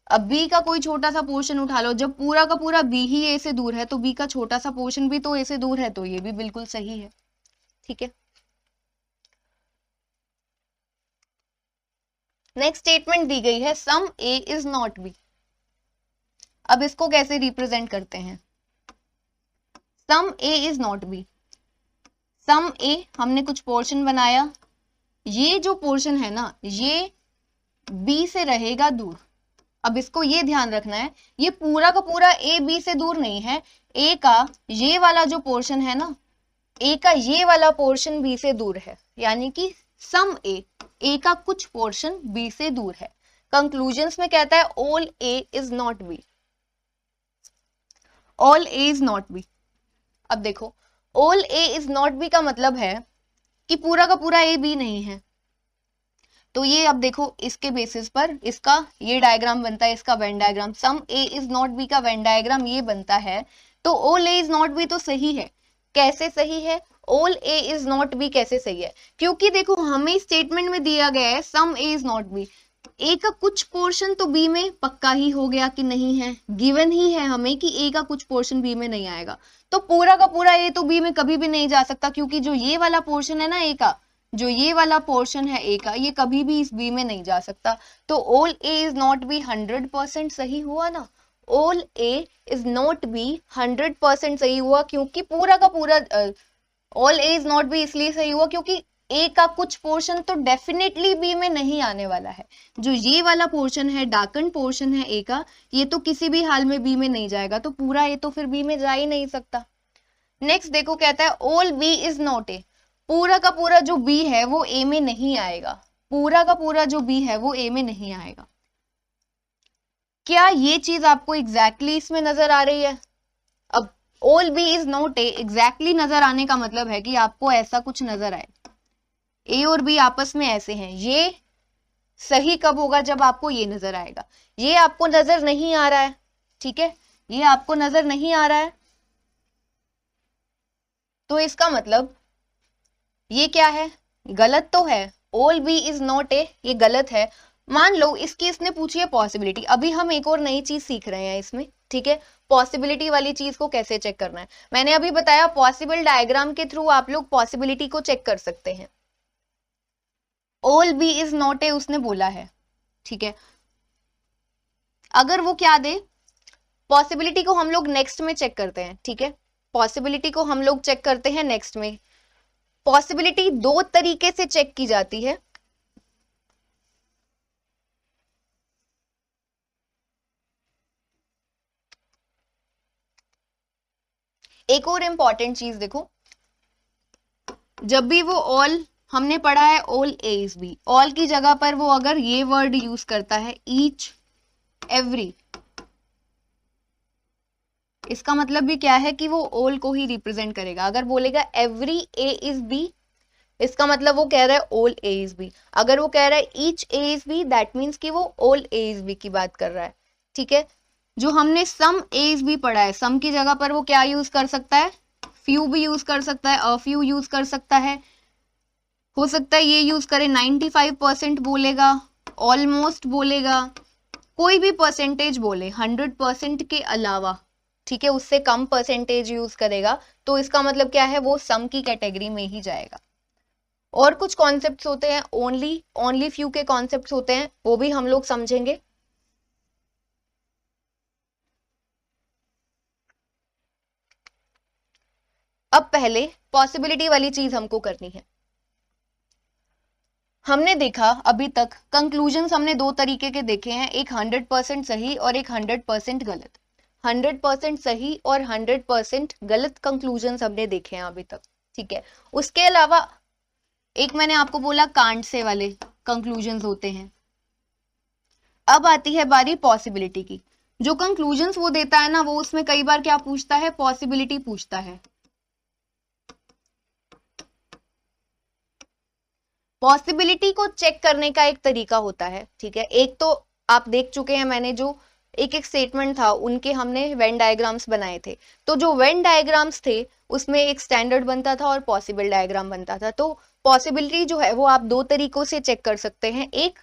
अब बी का कोई छोटा सा पोर्शन उठा लो, जब पूरा का पूरा बी ही ए से दूर है तो बी का छोटा सा पोर्शन भी तो ए से दूर है, तो ये भी बिल्कुल सही है। ठीक है, नेक्स्ट स्टेटमेंट दी गई है some A is not B. अब इसको कैसे रिप्रेजेंट करते हैं, some A is not B, some ए हमने कुछ पोर्शन बनाया, ये जो पोर्शन है ना ये बी से रहेगा दूर। अब इसको ये ध्यान रखना है, ये पूरा का पूरा ए बी से दूर नहीं है, ए का ये वाला जो पोर्शन है ना, ए का ये वाला पोर्शन बी से दूर है, यानी कि सम ए का कुछ पोर्शन बी से दूर है। कंक्लूजन्स में कहता है all A is not B, all A is not B. अब देखो all A is not B का मतलब है कि पूरा का पूरा ए बी नहीं है, तो ये अब देखो इसके बेसिस पर इसका ये डायग्राम बनता है, इसका Venn diagram, some A is not B का वेन डायग्राम ये बनता है। तो all A is not B तो सही है, कैसे सही है, all A is not B कैसे सही है, क्योंकि देखो हमें स्टेटमेंट में दिया गया है some A is not B, ए का कुछ पोर्शन तो बी में पक्का ही हो गया कि नहीं है, गिवन ही है हमें कि ए का कुछ पोर्शन बी में नहीं आएगा, तो पूरा का पूरा ए तो बी में कभी भी नहीं जा सकता, क्योंकि जो ये वाला पोर्शन है ना ए का, जो ये वाला पोर्शन है ए का, ये कभी भी इस बी में नहीं जा सकता। तो all A is not B 100% सही हुआ ना, all A is not B 100% सही हुआ, क्योंकि पूरा का पूरा all A is not B इसलिए सही हुआ क्योंकि ए का कुछ पोर्शन तो डेफिनेटली बी में नहीं आने वाला है, जो ये वाला पोर्शन है, डार्कन पोर्शन है ए का, ये तो किसी भी हाल में बी में नहीं जाएगा, तो पूरा ए तो फिर बी में जा ही नहीं सकता। नेक्स्ट देखो कहता है ऑल बी इज नॉट ए, पूरा का पूरा जो बी है वो ए में नहीं आएगा, पूरा का पूरा जो बी है वो ए में नहीं आएगा। क्या ये चीज आपको एग्जैक्टली इसमें नजर आ रही है? अब all B is not A exactly नजर आने का मतलब है कि आपको ऐसा कुछ नजर आए, ए और बी आपस में ऐसे हैं, ये सही कब होगा, जब आपको ये नजर आएगा, ये आपको नजर नहीं आ रहा है, ठीक है, ये आपको नजर नहीं आ रहा है, तो इसका मतलब ये क्या है, गलत तो है, ऑल बी इज नॉट ए ये गलत है। मान लो इसकी इसने पूछी है पॉसिबिलिटी, अभी हम एक और नई चीज सीख रहे हैं इसमें, ठीक है, पॉसिबिलिटी वाली चीज को कैसे चेक करना है। मैंने अभी बताया पॉसिबल डायग्राम के थ्रू आप लोग पॉसिबिलिटी को चेक कर सकते हैं। ऑल बी इज नॉट ए उसने बोला है, ठीक है, अगर वो क्या दे, पॉसिबिलिटी को हम लोग नेक्स्ट में चेक करते हैं, ठीक है, पॉसिबिलिटी को हम लोग चेक करते हैं नेक्स्ट में। पॉसिबिलिटी दो तरीके से चेक की जाती है, एक और इंपॉर्टेंट चीज देखो, जब भी वो ऑल हमने पढ़ा है all A is B, all की जगह पर वो अगर ये वर्ड यूज करता है ईच एवरी, इसका मतलब भी क्या है कि वो ऑल को ही रिप्रेजेंट करेगा। अगर बोलेगा एवरी ए इज बी, इसका मतलब वो कह रहा है ऑल ए इज बी। अगर वो कह रहा है each A is B, that means कि वो ऑल ए इज बी की बात कर रहा है, ठीक है। जो हमने सम ए इज बी पढ़ा है, सम की जगह पर वो क्या यूज कर सकता है, फ्यू भी यूज कर सकता है, अ फ्यू यूज कर सकता है, हो सकता है ये यूज करे, 95% बोलेगा, ऑलमोस्ट बोलेगा, कोई भी परसेंटेज बोले 100% के अलावा, ठीक है, उससे कम परसेंटेज यूज करेगा, तो इसका मतलब क्या है, वो सम की कैटेगरी में ही जाएगा। और कुछ कॉन्सेप्ट्स होते हैं, ओनली फ्यू के कॉन्सेप्ट्स होते हैं, वो भी हम लोग समझेंगे। अब पहले पॉसिबिलिटी वाली चीज हमको करनी है। हमने देखा अभी तक कंक्लूजन्स हमने दो तरीके के देखे हैं, एक 100% सही और एक 100% गलत। 100% सही और 100% गलत कंक्लूजन्स हमने देखे हैं अभी तक, ठीक है। उसके अलावा एक मैंने आपको बोला कांट से वाले कंक्लूजन्स होते हैं। अब आती है बारी पॉसिबिलिटी की। जो कंक्लूजन्स वो देता है ना, वो उसमें कई बार क्या पूछता है, पॉसिबिलिटी पूछता है। पॉसिबिलिटी को चेक करने का एक तरीका होता है, ठीक है। एक तो आप देख चुके हैं, मैंने जो एक एक स्टेटमेंट था उनके हमने वेन डायग्राम्स बनाए थे। तो जो वेन डायग्राम्स थे उसमें एक स्टैंडर्ड बनता था और पॉसिबल डायग्राम बनता था। तो पॉसिबिलिटी जो है वो आप दो तरीकों से चेक कर सकते हैं, एक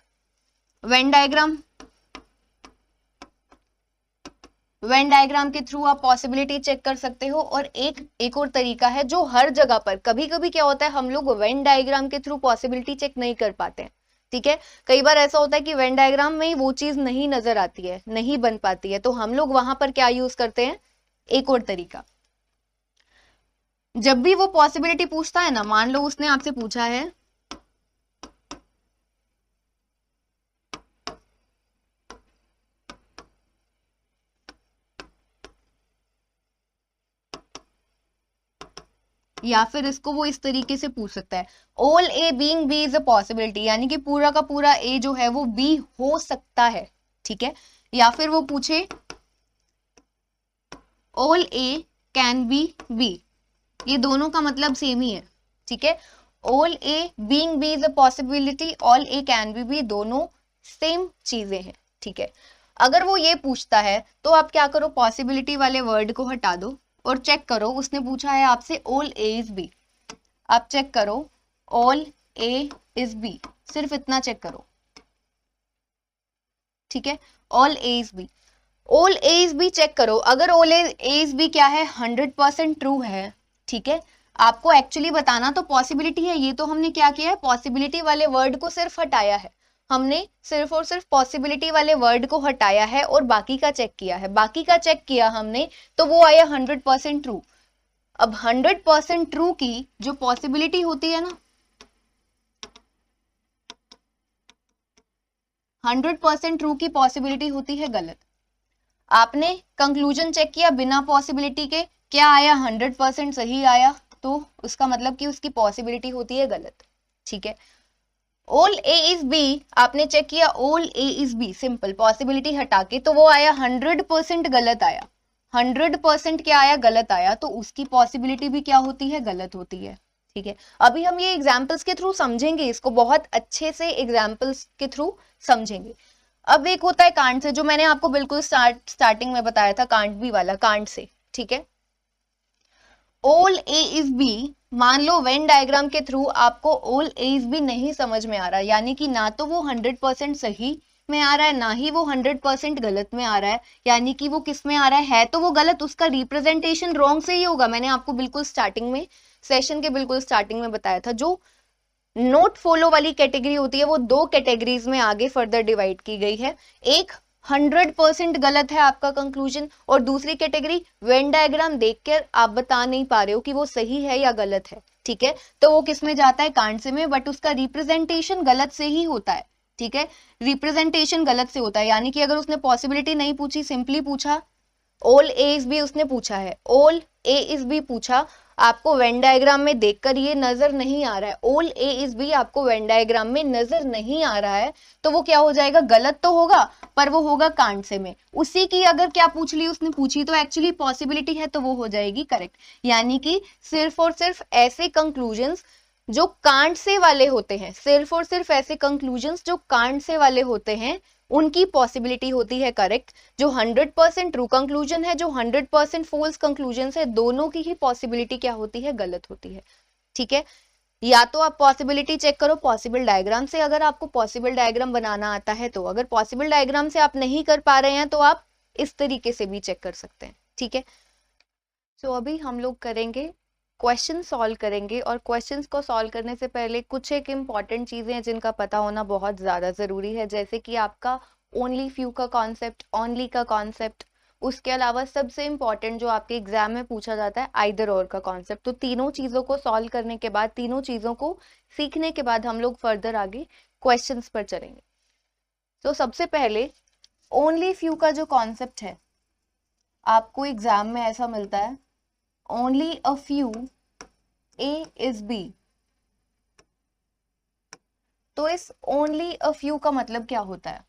वेन डायग्राम के थ्रू आप पॉसिबिलिटी चेक कर सकते हो, और एक और तरीका है जो हर जगह पर, कभी कभी क्या होता है हम लोग वेन डायग्राम के थ्रू पॉसिबिलिटी चेक नहीं कर पाते हैं, ठीक है। कई बार ऐसा होता है कि वेन डायग्राम में वो चीज नहीं नजर आती है, नहीं बन पाती है, तो हम लोग वहां पर क्या यूज करते हैं, एक और तरीका। जब भी वो पॉसिबिलिटी पूछता है ना, मान लो उसने आपसे पूछा है या फिर इसको वो इस तरीके से पूछ सकता है, all A being B is a possibility, यानी कि पूरा का पूरा ए जो है वो बी हो सकता है, ठीक है। या फिर वो पूछे all A can be B, ये दोनों का मतलब सेम ही है, ठीक है। All A being B is a possibility, all A can be B, दोनों सेम चीजें हैं, ठीक है। अगर वो ये पूछता है तो आप क्या करो, पॉसिबिलिटी वाले वर्ड को हटा दो और चेक करो, उसने पूछा है आपसे ऑल ए इज बी, आप चेक करो ऑल ए इज बी, सिर्फ इतना चेक करो, ठीक है। All A is B, all A is B check करो। अगर ऑल ए इज बी क्या है, 100% ट्रू है, ठीक है। आपको एक्चुअली बताना तो पॉसिबिलिटी है, ये तो हमने क्या किया है, पॉसिबिलिटी वाले वर्ड को सिर्फ हटाया है, हमने सिर्फ और सिर्फ पॉसिबिलिटी वाले वर्ड को हटाया है और बाकी का चेक किया है। बाकी का चेक किया हमने तो वो आया 100% ट्रू। अब 100% ट्रू की जो पॉसिबिलिटी होती है ना, 100% ट्रू की पॉसिबिलिटी होती है गलत। आपने कंक्लूजन चेक किया बिना पॉसिबिलिटी के, क्या आया, 100% सही आया, तो उसका मतलब कि उसकी पॉसिबिलिटी होती है गलत, ठीक है। ऑल ए इज बी आपने चेक किया, all A is B simple, possibility हटा के, तो वो आया 100% गलत आया, 100% क्या आया, गलत आया, तो उसकी पॉसिबिलिटी भी क्या होती है, गलत होती है, ठीक है। अभी हम ये एग्जाम्पल्स के थ्रू समझेंगे, इसको बहुत अच्छे से एग्जाम्पल्स के थ्रू समझेंगे। अब एक होता है कांट से, जो मैंने आपको बिल्कुल स्टार्टिंग में बताया था, कांट बी वाला, कांट से, ठीक है। ऑल ए इज बी, मान लो वेन डायग्राम के थ्रू आपको ऑल ए इज बी नहीं समझ में आ रहा, यानी कि ना तो वो 100% सही में आ रहा है, ना ही वो 100% गलत में आ रहा है, यानी कि वो किस में आ रहा है तो वो गलत, उसका रिप्रेजेंटेशन रॉन्ग से ही होगा। मैंने आपको बिल्कुल स्टार्टिंग में, सेशन के बिल्कुल स्टार्टिंग में बताया था, जो नोट फॉलो वाली कैटेगरी होती है वो दो कैटेगरीज में आगे फर्दर डिवाइड की गई है। एक 100% गलत है आपका कंक्लूजन, और दूसरी कैटेगरी वेन डायग्राम देखकर आप बता नहीं पा रहे हो कि वो सही है या गलत है, ठीक है। तो वो किस में जाता है, कांट से में, बट उसका रिप्रेजेंटेशन गलत से ही होता है, ठीक है। रिप्रेजेंटेशन गलत से होता है, यानी कि अगर उसने पॉसिबिलिटी नहीं पूछी, सिंपली पूछा ऑल ए इज बी, उसने पूछा है ऑल ए इज बी पूछा, आपको वेन डायग्राम में देखकर ये नजर नहीं आ रहा है, ऑल ए इज बी आपको वेन डायग्राम में नजर नहीं आ रहा है, तो वो क्या हो जाएगा, गलत तो होगा पर वो होगा कांट से में। उसी की अगर क्या पूछ ली, उसने पूछी तो एक्चुअली पॉसिबिलिटी है, तो वो हो जाएगी करेक्ट। यानी कि सिर्फ और सिर्फ ऐसे कंक्लूजन्स जो कांट से वाले होते हैं, सिर्फ और सिर्फ ऐसे कंक्लूजन्स जो कांट से वाले होते हैं, उनकी पॉसिबिलिटी होती है करेक्ट। जो 100% ट्रू कंक्लूजन है, जो 100% फॉल्स कंक्लूजन है, दोनों की ही पॉसिबिलिटी क्या होती है, गलत होती है, ठीक है। या तो आप पॉसिबिलिटी चेक करो पॉसिबल डायग्राम से, अगर आपको पॉसिबल डायग्राम बनाना आता है तो, अगर पॉसिबल डायग्राम से आप नहीं कर पा रहे हैं तो आप इस तरीके से भी चेक कर सकते हैं, ठीक है। तो अभी हम लोग करेंगे क्वेश्चन सॉल्व करेंगे, और क्वेश्चंस को सॉल्व करने से पहले कुछ एक इम्पॉर्टेंट चीजें हैं जिनका पता होना बहुत ज्यादा जरूरी है, जैसे कि आपका ओनली फ्यू का कॉन्सेप्ट, ओनली का कॉन्सेप्ट, उसके अलावा सबसे इंपॉर्टेंट जो आपके एग्जाम में पूछा जाता है आइदर और का कॉन्सेप्ट। तो तीनों चीजों को सॉल्व करने के बाद, तीनों चीजों को सीखने के बाद हम लोग फर्दर आगे क्वेश्चंस पर चलेंगे। तो सबसे पहले ओनली फ्यू का जो कॉन्सेप्ट है, आपको एग्जाम में ऐसा मिलता है, only a few A is B. तो इस ओनली अ फ्यू का मतलब क्या होता है?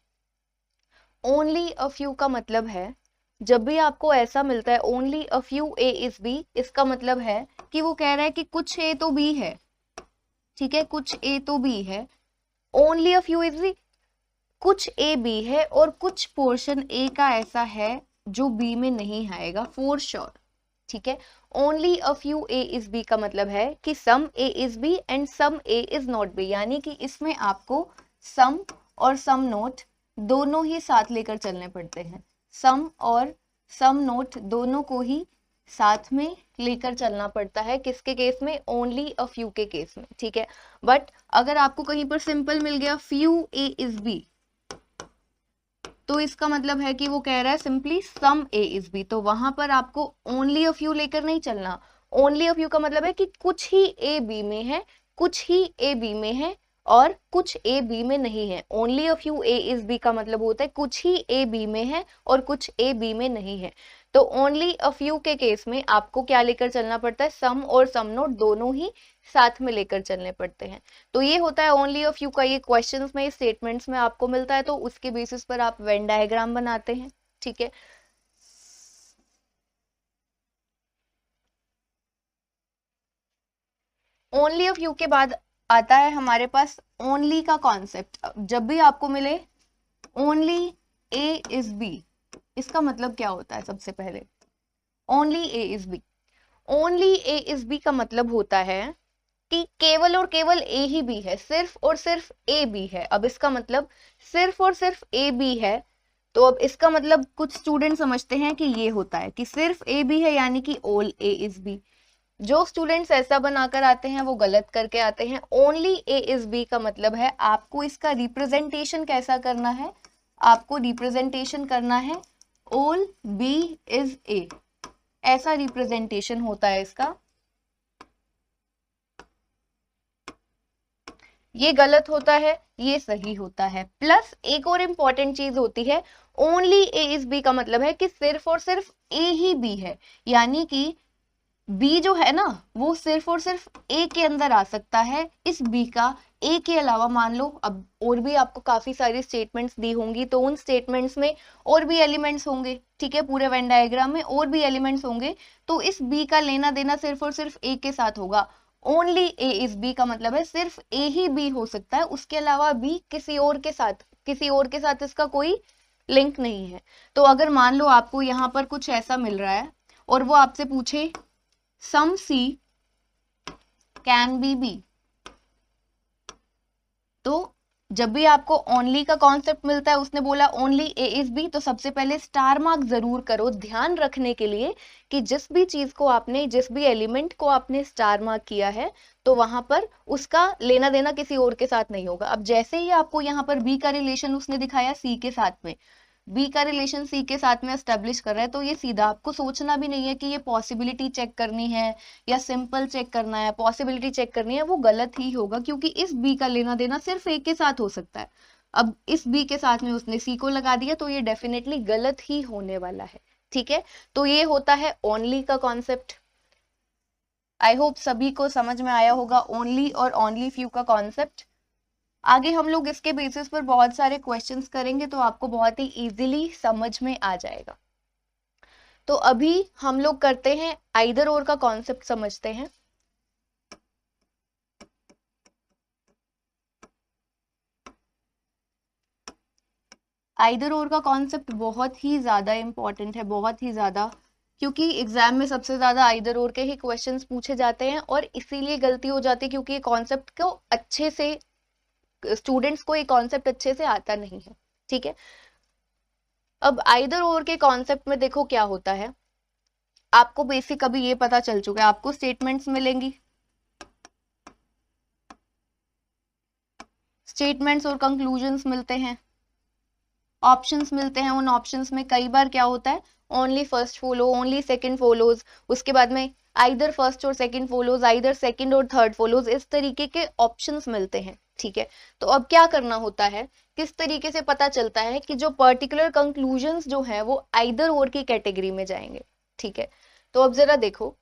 ओनली अ फ्यू का मतलब है, जब भी आपको ऐसा मिलता है only a few A is B, इसका मतलब है कि वो कह रहा है कि कुछ ए तो बी है, ठीक है, कुछ ए तो बी है। Only a few is B, कुछ ए बी है और कुछ पोर्शन ए का ऐसा है जो बी में नहीं आएगा फॉर श्योर, ठीक है। Only a few A is B का मतलब है कि some A is B and some A is not B, यानी कि इसमें आपको सम और सम नोट दोनों ही साथ लेकर चलने पड़ते हैं। सम और सम नोट दोनों को ही साथ में लेकर चलना पड़ता है, किसके केस में? ओनली अ फ्यू के केस में, ठीक है। बट अगर आपको कहीं पर सिंपल मिल गया फ्यू ए इज बी, तो इसका मतलब है कि वो कह रहा है simply some A is B, तो वहां पर आपको ओनली अ फ्यू लेकर नहीं चलना। ओनली अ फ्यू का मतलब है कि कुछ ही ए बी में है, कुछ ही ए बी में है और कुछ ए बी में नहीं है। Only a few A is B का मतलब होता है कुछ ही ए बी में है और कुछ ए बी में नहीं है। तो ओनली अ फ्यू के केस में आपको क्या लेकर चलना पड़ता है? सम और सम नोट दोनों ही साथ में लेकर चलने पड़ते हैं। तो ये होता है ओनली अ फ्यू का, ये क्वेश्चंस में, स्टेटमेंट्स में आपको मिलता है, तो उसके बेसिस पर आप वेन डायग्राम बनाते हैं, ठीक है। ओनली अ फ्यू के बाद आता है हमारे पास ओनली का कॉन्सेप्ट। जब भी आपको मिले ओनली ए इज बी, इसका मतलब क्या होता है? सबसे पहले only A is B, only A is B का मतलब होता है कि केवल और केवल ए ही बी है, सिर्फ और सिर्फ ए बी है। अब इसका मतलब सिर्फ और सिर्फ ए बी है, तो अब इसका मतलब कुछ स्टूडेंट समझते हैं कि ये होता है कि सिर्फ ए बी है यानी कि ऑल ए इज बी। जो स्टूडेंट्स ऐसा बनाकर आते हैं वो गलत करके आते हैं। ओनली ए इज बी का मतलब है आपको इसका रिप्रेजेंटेशन कैसा करना है? आपको रिप्रेजेंटेशन करना है ऑल बी इज ए, ऐसा रिप्रेजेंटेशन होता है इसका। ये गलत होता है, ये सही होता है। प्लस एक और इंपॉर्टेंट चीज होती है, ओनली ए इज बी का मतलब है कि सिर्फ और सिर्फ ए ही बी है, यानी कि बी जो है ना वो सिर्फ और सिर्फ ए के अंदर आ सकता है। इस बी का ए के अलावा मान लो अब और भी आपको काफी सारी स्टेटमेंट्स दी होंगी, तो उन स्टेटमेंट्स में और भी एलिमेंट्स होंगे, ठीक है, पूरे वेन डायग्राम में और भी एलिमेंट्स होंगे, तो इस बी का लेना देना सिर्फ और सिर्फ ए के साथ होगा। ओनली ए इज बी का मतलब है सिर्फ ए ही बी हो सकता है, उसके अलावा बी किसी और के साथ, किसी और के साथ इसका कोई लिंक नहीं है। तो अगर मान लो आपको यहाँ पर कुछ ऐसा मिल रहा है और वो आपसे पूछे सम सी कैन बी बी, तो जब भी आपको ओनली का कॉन्सेप्ट मिलता है, उसने बोला ओनली ए इज बी, तो सबसे पहले स्टार मार्क जरूर करो, ध्यान रखने के लिए कि जिस भी चीज को आपने, जिस भी एलिमेंट को आपने स्टार मार्क किया है, तो वहां पर उसका लेना देना किसी और के साथ नहीं होगा। अब जैसे ही आपको यहाँ पर बी का रिलेशन उसने दिखाया सी के साथ में, बी का रिलेशन सी के साथ में एस्टेब्लिश कर रहा है, तो ये सीधा, आपको सोचना भी नहीं है कि ये पॉसिबिलिटी चेक करनी है या सिंपल चेक करना है, पॉसिबिलिटी चेक करनी है, वो गलत ही होगा, क्योंकि इस बी का लेना देना सिर्फ ए के साथ हो सकता है। अब इस बी के साथ में उसने सी को लगा दिया, तो ये डेफिनेटली गलत ही होने वाला है, ठीक है। तो ये होता है ओनली का कॉन्सेप्ट। आई होप सभी को समझ में आया होगा ओनली और ओनली फ्यू का कॉन्सेप्ट। आगे हम लोग इसके बेसिस पर बहुत सारे क्वेश्चंस करेंगे, तो आपको बहुत ही इजीली समझ में आ जाएगा। तो अभी हम लोग करते हैं आइदर और का कॉन्सेप्ट समझते हैं। आइदर और का कॉन्सेप्ट बहुत ही ज्यादा इंपॉर्टेंट है, बहुत ही ज्यादा, क्योंकि एग्जाम में सबसे ज्यादा आइदर और के ही क्वेश्चंस पूछे जाते हैं, और इसीलिए गलती हो जाती है क्योंकि ये कॉन्सेप्ट को अच्छे से, स्टूडेंट्स को ये कॉन्सेप्ट अच्छे से आता नहीं है, ठीक है। अब आइदर और के कॉन्सेप्ट में देखो क्या होता है, आपको बेसिक अभी ये पता चल चुका है, आपको स्टेटमेंट्स मिलेंगी, स्टेटमेंट्स और कंक्लूजन्स मिलते हैं, ऑप्शंस मिलते हैं, उन ऑप्शंस में कई बार क्या होता है, only first follow, only second follows, उसके बाद में आइदर फर्स्ट और सेकंड फॉलोज, आइदर सेकंड और थर्ड फॉलोज, इस तरीके के ऑप्शंस मिलते हैं। ठीक है, तो अब क्या करना होता है, किस तरीके से पता चलता है कि जो पर्टिकुलर कंक्लूजन्स जो है वो आइदर और की कैटेगरी में जाएंगे। ठीक है, तो अब जरा देखो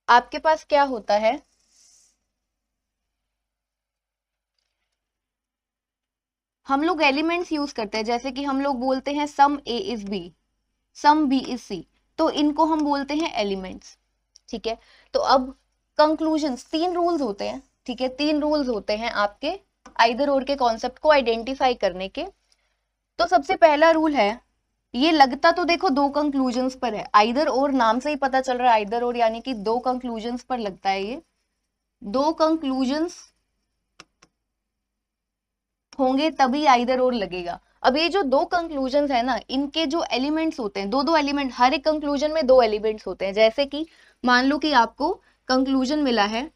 आपके पास क्या होता है, हम लोग एलिमेंट्स यूज करते हैं, जैसे कि हम लोग बोलते हैं some A is B, some B is C, तो इनको हम बोलते हैं एलिमेंट्स। ठीक है, तो अब कंक्लूजन्स, तीन रूल्स होते हैं। ठीक है, तीन रूल्स होते हैं आपके आइदर और के कॉन्सेप्ट को आइडेंटिफाई करने के। तो सबसे पहला रूल है, ये लगता तो देखो दो कंक्लूजन्स पर है, आइदर और नाम से ही पता चल रहा है, आइदर और यानी कि दो कंक्लूजन्स पर लगता है, ये दो कंक्लूजन्स होंगे तभी आइदर और लगेगा। अब ये जो दो कंक्लूजन्स है ना, इनके जो एलिमेंट्स होते हैं, दो दो एलिमेंट, हर एक कंक्लूजन में दो एलिमेंट्स होते हैं। जैसे कि मान लो कि आपको कंक्लूजन मिला है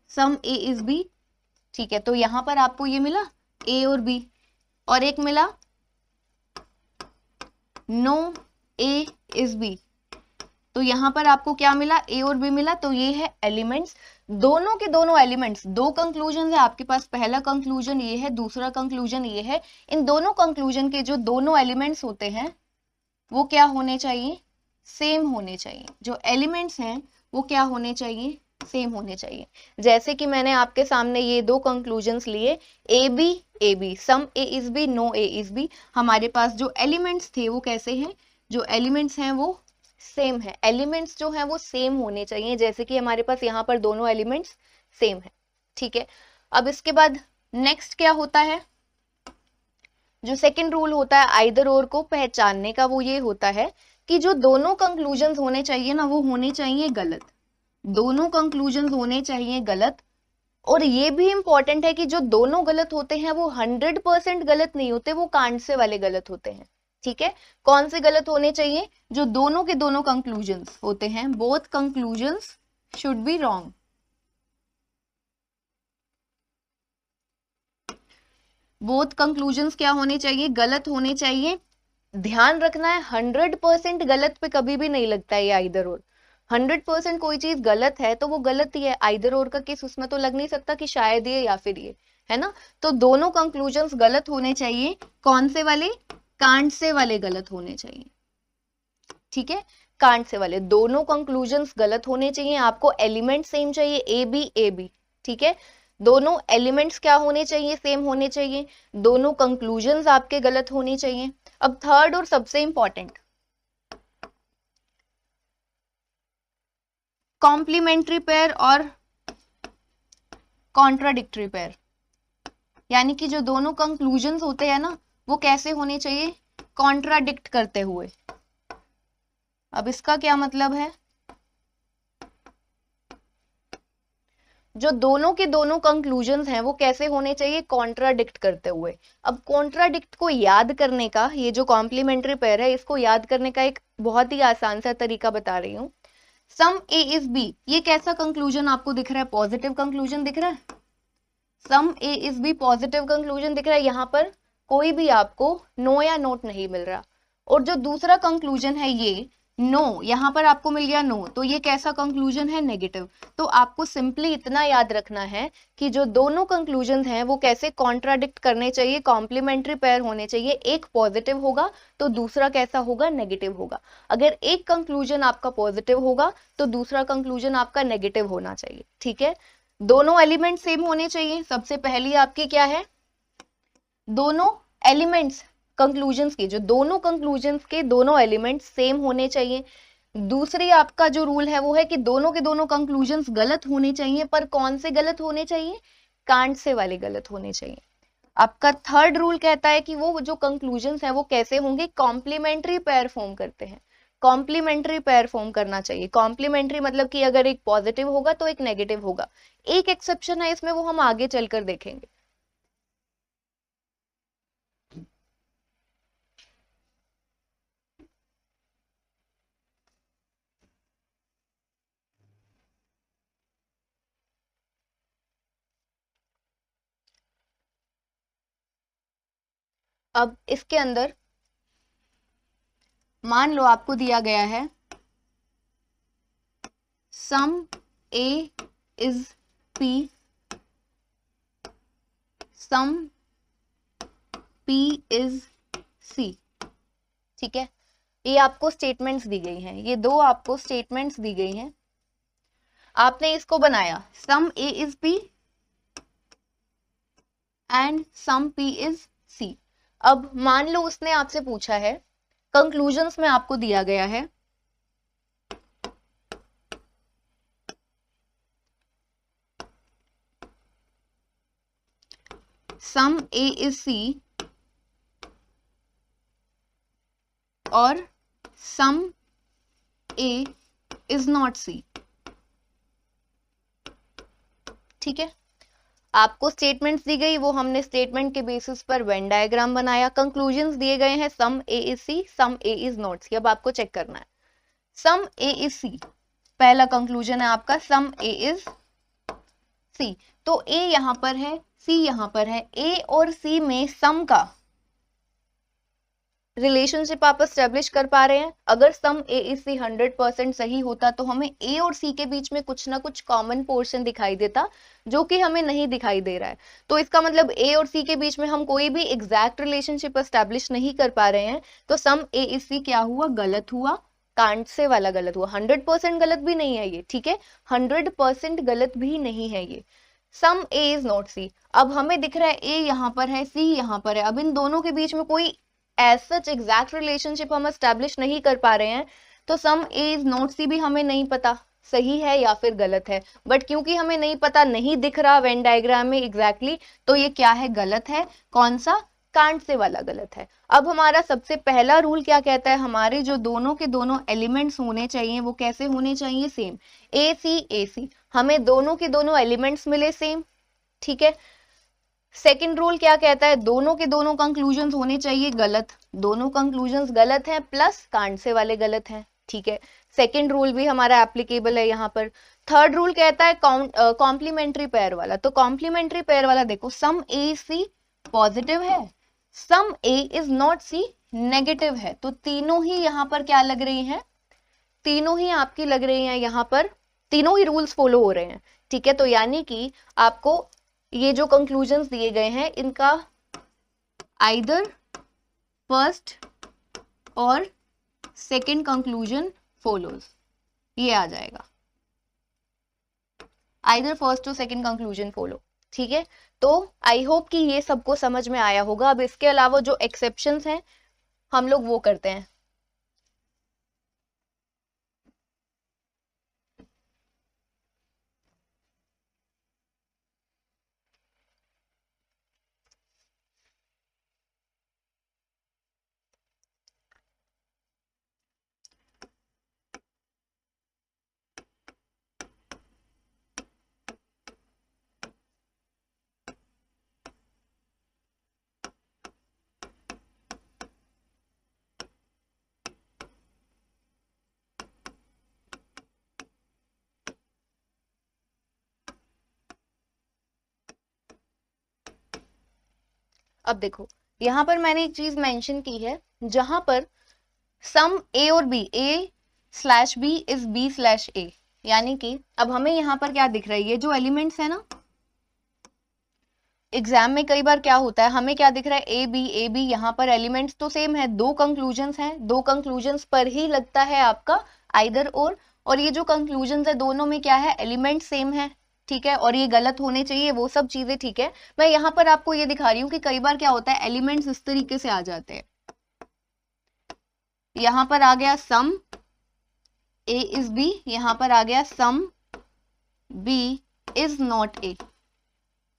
सम ए इज बी, ठीक है, तो यहां पर आपको ये मिला ए और बी, और एक मिला नो ए इज बी, तो यहां पर आपको क्या मिला, ए और बी मिला, तो ये है एलिमेंट्स। दोनों के दोनों एलिमेंट्स, दो कंक्लूजन है आपके पास, पहला कंक्लूजन ये है, दूसरा कंक्लूजन ये है, इन दोनों कंक्लूजन के जो दोनों एलिमेंट्स होते हैं वो क्या होने चाहिए, सेम होने चाहिए। जो एलिमेंट्स हैं वो क्या होने चाहिए, सेम होने चाहिए। जैसे कि मैंने आपके सामने ये दो कंक्लूजन्स लिए, A B, some A is B, no A is B, हमारे पास जो एलिमेंट्स थे वो कैसे हैं, जो एलिमेंट्स हैं वो सेम है, एलिमेंट्स जो हैं वो सेम होने चाहिए, जैसे कि हमारे पास यहाँ पर दोनों एलिमेंट्स सेम है। ठीक है, अब इसके बाद नेक्स्ट क्या होता है, जो सेकंड रूल होता है आइदर और को पहचानने का, वो ये होता है कि जो दोनों कंक्लूजन्स होने चाहिए ना, वो होने चाहिए गलत, दोनों कंक्लूजन्स होने चाहिए गलत। और ये भी इंपॉर्टेंट है कि जो दोनों गलत होते हैं वो 100% गलत नहीं होते, वो कांड से वाले गलत होते हैं। ठीक है, कौन से गलत होने चाहिए, जो दोनों के दोनों कंक्लूजन्स होते हैं, both conclusions should be wrong, both conclusions क्या होने चाहिए, गलत होने चाहिए। ध्यान रखना है 100% गलत पे कभी भी नहीं लगता है ये आइदर और, 100% कोई चीज गलत है तो वो गलत ही है, आइदर और का केस उसमें तो लग नहीं सकता कि शायद ये या फिर ये, है ना। तो दोनों कंक्लूजन्स गलत होने चाहिए, कौन से वाले, कांड से वाले गलत होने चाहिए। ठीक है, कांड से वाले दोनों कंक्लूजन्स गलत होने चाहिए, आपको एलिमेंट सेम चाहिए, ए बी। ठीक है, दोनों एलिमेंट्स क्या होने चाहिए, सेम होने चाहिए, दोनों कंक्लूजन्स आपके गलत होने चाहिए। अब थर्ड और सबसे इंपॉर्टेंट, कॉम्प्लीमेंट्री पेयर और कॉन्ट्राडिक्टरी पेयर, यानी कि जो दोनों कंक्लूजन्स होते हैं ना वो कैसे होने चाहिए, कॉन्ट्राडिक्ट करते हुए। अब इसका क्या मतलब है, जो दोनों के दोनों कंक्लूजन्स हैं वो कैसे होने चाहिए, कॉन्ट्राडिक्ट करते हुए। अब कॉन्ट्राडिक्ट को याद करने का, ये जो कॉम्प्लीमेंट्री पेयर है इसको याद करने का एक बहुत ही आसान सा तरीका बता रही हूँ। सम ए इज बी, ये कैसा कंक्लूजन आपको दिख रहा है, पॉजिटिव कंक्लूजन दिख रहा है, some A is B positive conclusion दिख रहा है, यहाँ पर कोई भी आपको नो या नोट नहीं मिल रहा। और जो दूसरा कंक्लूजन है ये नो, यहाँ पर आपको मिल गया नो, तो ये कैसा कंक्लूजन है, नेगेटिव। तो आपको सिंपली इतना याद रखना है कि जो दोनों कंक्लूजन हैं वो कैसे कॉन्ट्राडिक्ट करने चाहिए, कॉम्प्लीमेंट्री पेयर होने चाहिए, एक पॉजिटिव होगा तो दूसरा कैसा होगा, नेगेटिव होगा। अगर एक कंक्लूजन आपका पॉजिटिव होगा तो दूसरा कंक्लूजन आपका नेगेटिव होना चाहिए। ठीक है, दोनों एलिमेंट सेम होने चाहिए, सबसे पहली आपकी क्या है, दोनों एलिमेंट्स कंक्लूजन्स के, जो दोनों कंक्लूजन्स के दोनों एलिमेंट्स सेम होने चाहिए। दूसरी आपका जो रूल है वो है कि दोनों के दोनों कंक्लूजन्स गलत होने चाहिए, पर कौन से गलत होने चाहिए, कांड से वाले गलत होने चाहिए। आपका थर्ड रूल कहता है कि वो जो कंक्लूजन्स है वो कैसे होंगे, कॉम्प्लीमेंट्री पेयर फॉर्म करते हैं, कॉम्प्लीमेंट्री पेयर फॉर्म करना चाहिए। कॉम्प्लीमेंट्री मतलब कि अगर एक पॉजिटिव होगा तो एक नेगेटिव होगा। एक एक्सेप्शन है इसमें, वो हम आगे चलकर देखेंगे। अब इसके अंदर मान लो आपको दिया गया है some A is P, some P is C, ठीक है। ये आपको स्टेटमेंट्स दी गई हैं, ये दो आपको स्टेटमेंट्स दी गई हैं। आपने इसको बनाया some A is P and some P is C। अब मान लो उसने आपसे पूछा है, कंक्लूजन्स में आपको दिया गया है सम A इज C और सम A इज नॉट C, ठीक है। आपको स्टेटमेंट्स दी गई, वो हमने स्टेटमेंट के बेसिस पर वेन डायग्राम बनाया। कंक्लूजन्स दिए गए हैं some A is C, some A is not C। अब आपको चेक करना है सम A इज C, पहला कंक्लूजन है आपका सम A इज C, तो A यहां पर है, C यहां पर है। A और C में सम का रिलेशनशिप आप एस्टेब्लिश कर पा रहे हैं। अगर सम A इज C 100% सही होता तो हमें A और C के बीच में कुछ ना कुछ कॉमन पोर्शन दिखाई देता, जो कि हमें नहीं दिखाई दे रहा है। तो इसका मतलब A और C के बीच में हम कोई भी एग्जैक्ट रिलेशनशिप एस्टेब्लिश नहीं कर पा रहे हैं। तो सम A इज C क्या हुआ, गलत हुआ, कांट से वाला गलत हुआ। 100% गलत भी नहीं है ये, ठीक है, 100% गलत भी नहीं है ये। सम A इज नॉट C, अब हमें दिख रहा है A यहाँ पर है, C यहाँ पर है। अब इन दोनों के बीच में कोई एज सच एग्जैक्ट रिलेशनशिप हम एस्टैब्लिश नहीं कर पा रहे हैं। तो सम A इज नॉट C भी हमें नहीं पता सही है या फिर गलत है, बट क्योंकि हमें नहीं पता, नहीं दिख रहा वेन डायग्राम में एग्जैक्टली, तो ये क्या है, गलत है। कौन सा, कांट से वाला गलत है। अब हमारा सबसे पहला रूल क्या कहता है, हमारे जो दोनों के दोनों एलिमेंट्स होने चाहिए वो कैसे होने चाहिए, सेम। A C, हमें दोनों के दोनों एलिमेंट्स मिले सेम, ठीक है। सेकंड रूल क्या कहता है, दोनों के दोनों कंक्लूजन्स होने चाहिए गलत, दोनों कंक्लूजन्स गलत हैं प्लस कांट से वाले गलत हैं, ठीक है। सेकंड रूल भी हमारा एप्लीकेबल है यहाँ पर। थर्ड रूल कहता है कॉम्प्लीमेंट्री पेयर वाला। तो कॉम्प्लीमेंट्री पेयर वाला देखो, सम A C पॉजिटिव है, some A is not C negative है। तो तीनों ही यहाँ पर क्या लग रही हैं, तीनों ही आपकी लग रही हैं यहाँ पर, तीनों ही रूल्स फॉलो हो रहे हैं, ठीक है। तो यानी कि आपको ये जो कंक्लूजन्स दिए गए हैं इनका आइदर फर्स्ट और सेकंड कंक्लूजन फॉलोज, ये आ जाएगा, आइदर फर्स्ट और सेकंड कंक्लूजन फॉलो, ठीक है। तो आई होप कि ये सबको समझ में आया होगा। अब इसके अलावा जो एक्सेप्शंस हैं हम लोग वो करते हैं। अब देखो यहां पर मैंने एक चीज मेंशन की है, जहां पर सम A और B, A/B इज B/A, यानी कि अब हमें यहाँ पर क्या दिख रहा है, ये जो एलिमेंट्स है ना, एग्जाम में कई बार क्या होता है, हमें क्या दिख रहा है, A B, यहाँ पर एलिमेंट्स तो सेम है, दो कंक्लूजन्स हैं, दो कंक्लूजन्स पर ही लगता है आपका आइदर और ये जो कंक्लूजन्स है दोनों में क्या है, एलिमेंट सेम है, ठीक है, और ये गलत होने चाहिए, वो सब चीजें ठीक है। मैं यहाँ पर आपको ये दिखा रही हूँ कि कई बार क्या होता है, एलिमेंट्स इस तरीके से आ जाते हैं, यहाँ पर आ गया सम A इज B, यहाँ पर आ गया some B is not A,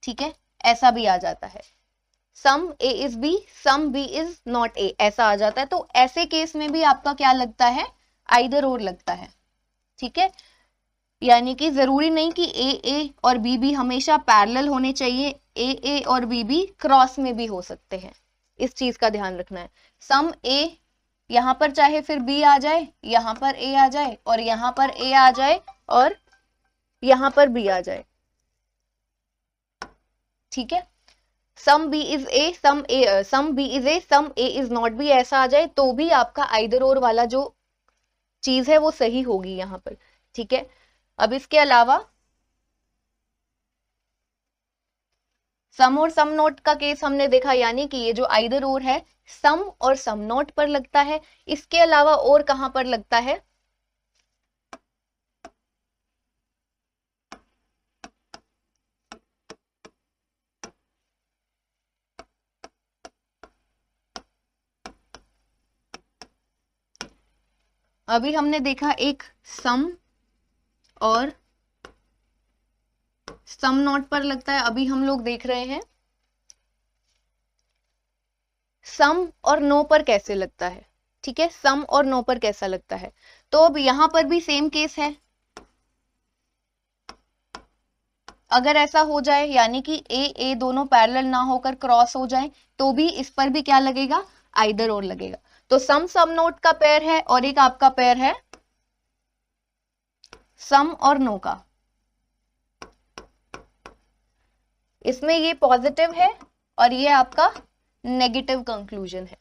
ठीक है, ऐसा भी आ जाता है, some A is B, some B is not A, ऐसा आ जाता है। तो ऐसे केस में भी आपका क्या लगता है, आइदर और लगता है, ठीक है। यानी कि जरूरी नहीं कि A और B हमेशा पैरेलल होने चाहिए, A और B क्रॉस में भी हो सकते हैं, इस चीज का ध्यान रखना है। सम A यहां पर चाहे फिर B आ जाए, यहां पर A आ जाए, और यहां पर A आ जाए, और यहां पर B आ जाए, ठीक है। Some B is A, some B is A, some A is not B ऐसा आ जाए तो भी आपका आइदर और वाला जो चीज है वो सही होगी यहाँ पर, ठीक है। अब इसके अलावा सम और सम नॉट का केस हमने देखा, यानी कि ये जो आइदर और है सम और सम नॉट पर लगता है। इसके अलावा और कहां पर लगता है? अभी हमने देखा एक सम और सम नॉट पर लगता है, अभी हम लोग देख रहे हैं सम और नो पर कैसे लगता है, ठीक है। सम और नो पर कैसा लगता है, तो अब यहां पर भी सेम केस है। अगर ऐसा हो जाए यानी कि ए दोनों पैरेलल ना होकर क्रॉस हो जाए तो भी इस पर भी क्या लगेगा? आइदर और लगेगा। तो सम सम नोट का पेयर है और एक आपका पेयर है सम और नो का। इसमें ये पॉजिटिव है और ये आपका नेगेटिव कंक्लूजन है,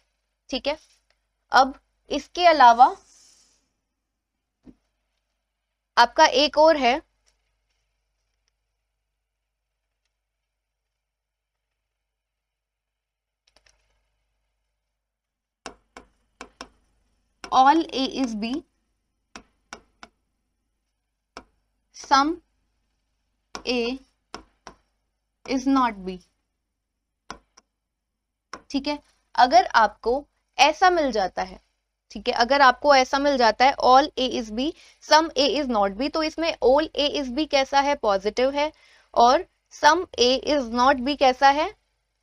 ठीक है। अब इसके अलावा आपका एक और है all A is B, sum A is not B, ठीक है। अगर आपको ऐसा मिल जाता है, ठीक है, अगर आपको ऐसा मिल जाता है all A is B, sum A is not B, तो इसमें all A is B कैसा है? पॉजिटिव है, और sum A is not B कैसा है?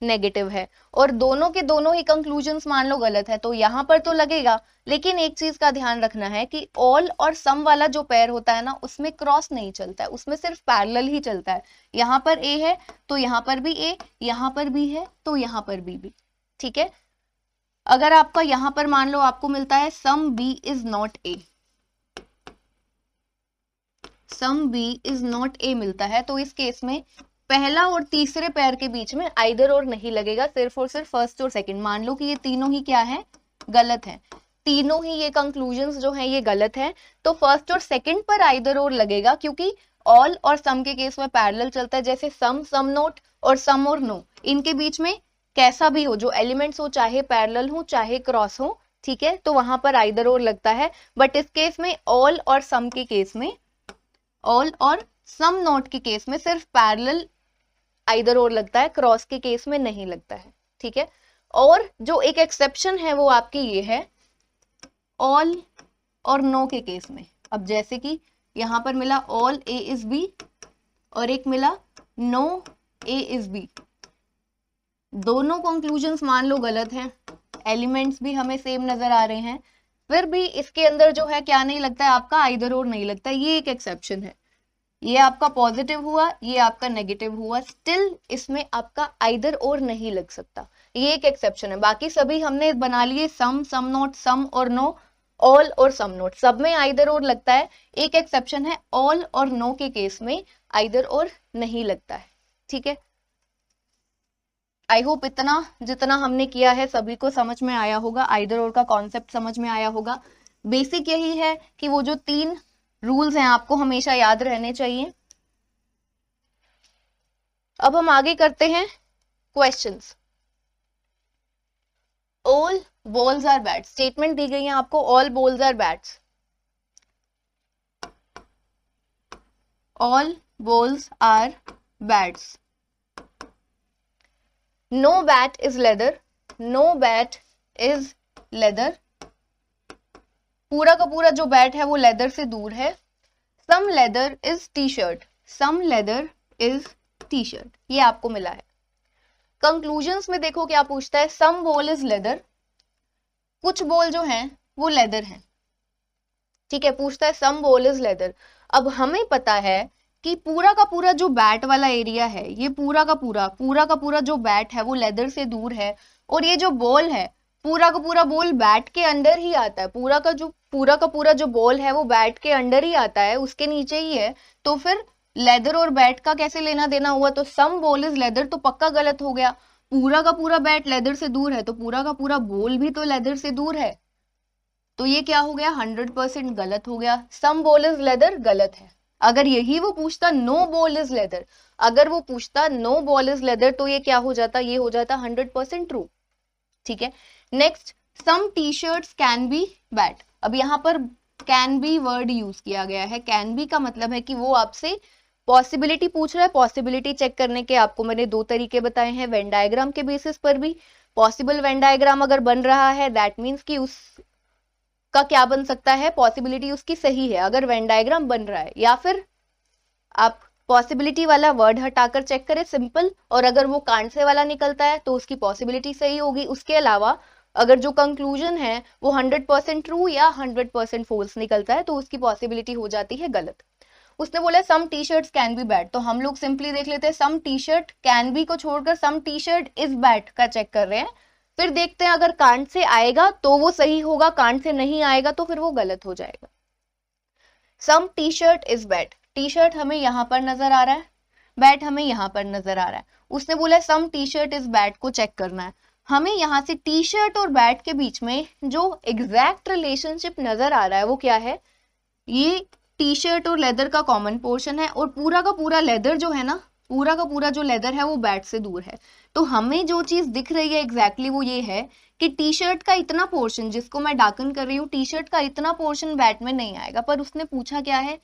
नेगेटिव है। और दोनों के दोनों ही कंक्लूजन्स मान लो गलत है तो यहां पर तो लगेगा, लेकिन एक चीज का ध्यान रखना है कि ऑल और सम वाला जो पेयर होता है ना उसमें क्रॉस नहीं चलता है, उसमें सिर्फ पैरेलल ही चलता है। यहां पर ए है तो यहां पर भी ए, यहां पर भी है तो यहां पर भी, ठीक है। अगर आपका यहां पर मान लो आपको मिलता है some B is not A, some B is not A मिलता है, तो इस केस में पहला और तीसरे पैर के बीच में आइदर और नहीं लगेगा, सिर्फ और सिर्फ फर्स्ट और सेकंड। मान लो कि ये तीनों ही क्या है? गलत है, तीनों ही ये कंक्लूजन्स जो हैं ये गलत है, तो फर्स्ट और सेकंड पर आइदर और लगेगा, क्योंकि ऑल और सम के केस में पैरेलल चलता है। जैसे सम सम नोट और सम और नो, इनके बीच में कैसा भी हो जो एलिमेंट्स हो, चाहे पैरेलल हो चाहे क्रॉस हो, ठीक है, तो वहां पर आइदर और लगता है। बट इस केस में ऑल और सम के केस में, ऑल और सम नोट के केस में सिर्फ पैरेलल आइदर और लगता है, क्रॉस के केस में नहीं लगता है, ठीक है। और जो एक एक्सेप्शन है वो आपकी ये है ऑल और नो के केस में। अब जैसे कि यहां पर मिला ऑल ए इज बी और एक मिला नो ए इज बी, दोनों कंक्लूजन्स मान लो गलत हैं, एलिमेंट्स भी हमें सेम नजर आ रहे हैं, फिर भी इसके अंदर जो है क्या नहीं लगता है? आपका आइदर और नहीं लगता है। ये एक एक्सेप्शन है, ये आपका पॉजिटिव हुआ, ये आपका नेगेटिव हुआ, स्टिल इसमें आपका आइदर और नहीं लग सकता, ये एक एक्सेप्शन है। बाकी सभी हमने बना लिए सम सम नोट सम और नो, ऑल और सम नोट, सब में आइदर और लगता है। एक एक्सेप्शन है ऑल और नो के केस में आइदर और नहीं लगता है, ठीक है। आई होप इतना जितना हमने किया है सभी को समझ में आया होगा, आइदर और का कॉन्सेप्ट समझ में आया होगा। बेसिक यही है कि वो जो 3 रूल्स हैं आपको हमेशा याद रहने चाहिए। अब हम आगे करते हैं questions. All balls are bats, statement दी गई है आपको, all balls are bats, all balls are bats, no bat is leather, no bat is leather, पूरा का पूरा जो बैट है वो लेदर से दूर है, some leather is T shirt, some leather is T shirt, ये आपको मिला है। कंक्लूजन्स में देखो क्या पूछता है, सम बॉल इज लेदर, कुछ बॉल जो हैं वो लेदर हैं, ठीक है, पूछता है सम बॉल इज लेदर। अब हमें पता है कि पूरा का पूरा जो बैट वाला एरिया है, ये पूरा का पूरा जो बैट है वो लेदर से दूर है, और ये जो बॉल है पूरा का पूरा बॉल बैट के अंदर ही आता है, पूरा का पूरा जो बॉल है वो बैट के अंदर ही आता है, उसके नीचे ही है, तो फिर लेदर और बैट का कैसे लेना देना हुआ? तो सम बॉल इज लेदर तो पक्का गलत हो गया, पूरा का पूरा बैट लेदर से दूर है तो पूरा का पूरा बॉल भी तो लेदर से दूर है, तो ये क्या हो गया 100% गलत हो गया। सम बॉल इज लेदर गलत है। अगर यही वो पूछता नो बॉल इज लेदर, अगर वो पूछता नो बॉल इज लेदर तो ये क्या हो जाता, ये हो जाता 100% ट्रू। ठीक है, next some tea shirts can be bat. अब यहाँ पर कैन बी वर्ड यूज किया गया है। कैन बी का मतलब है कि वो आपसे पॉसिबिलिटी पूछ रहा है। पॉसिबिलिटी चेक करने के आपको मैंने दो तरीके बताए हैं, वेन डायग्राम के बेसिस पर भी। पॉसिबल वेन डायग्राम अगर बन रहा है दैट मीन्स कि उस का क्या बन सकता है, पॉसिबिलिटी उसकी सही है अगर वेन डायग्राम बन रहा है। या फिर आप पॉसिबिलिटी वाला वर्ड हटाकर चेक करें सिंपल, और अगर वो कांट से वाला निकलता है तो उसकी पॉसिबिलिटी सही होगी। उसके अलावा अगर जो कंक्लूजन है वो 100% ट्रू या 100% फॉल्स निकलता है तो उसकी पॉसिबिलिटी हो जाती है गलत। उसने बोला some T shirt can be bad, तो हम लोग सिंपली देख लेते हैं some T shirt can be को छोड़कर some T shirt is bad का चेक कर रहे हैं। फिर देखते हैं अगर कांट से आएगा तो वो सही होगा, कांट से नहीं आएगा तो फिर वो गलत हो जाएगा। Some T shirt is bad, T shirt हमें यहां पर नजर आ रहा है, बैट हमें यहां पर नजर आ रहा है। उसने बोला some T shirt is bad को चेक करना है। हमें यहां से टी शर्ट और बैट के बीच में जो एग्जैक्ट रिलेशनशिप नजर आ रहा है वो क्या है, ये टी शर्ट और लेदर का कॉमन पोर्शन है, और पूरा का पूरा लेदर जो है ना, पूरा का पूरा जो लेदर है वो बैट से दूर है। तो हमें जो चीज दिख रही है एग्जैक्टली वो ये है कि टी शर्ट का इतना पोर्शन जिसको मैं डार्कन कर रही हूँ, टी शर्ट का इतना पोर्शन बैट में नहीं आएगा। पर उसने पूछा क्या है,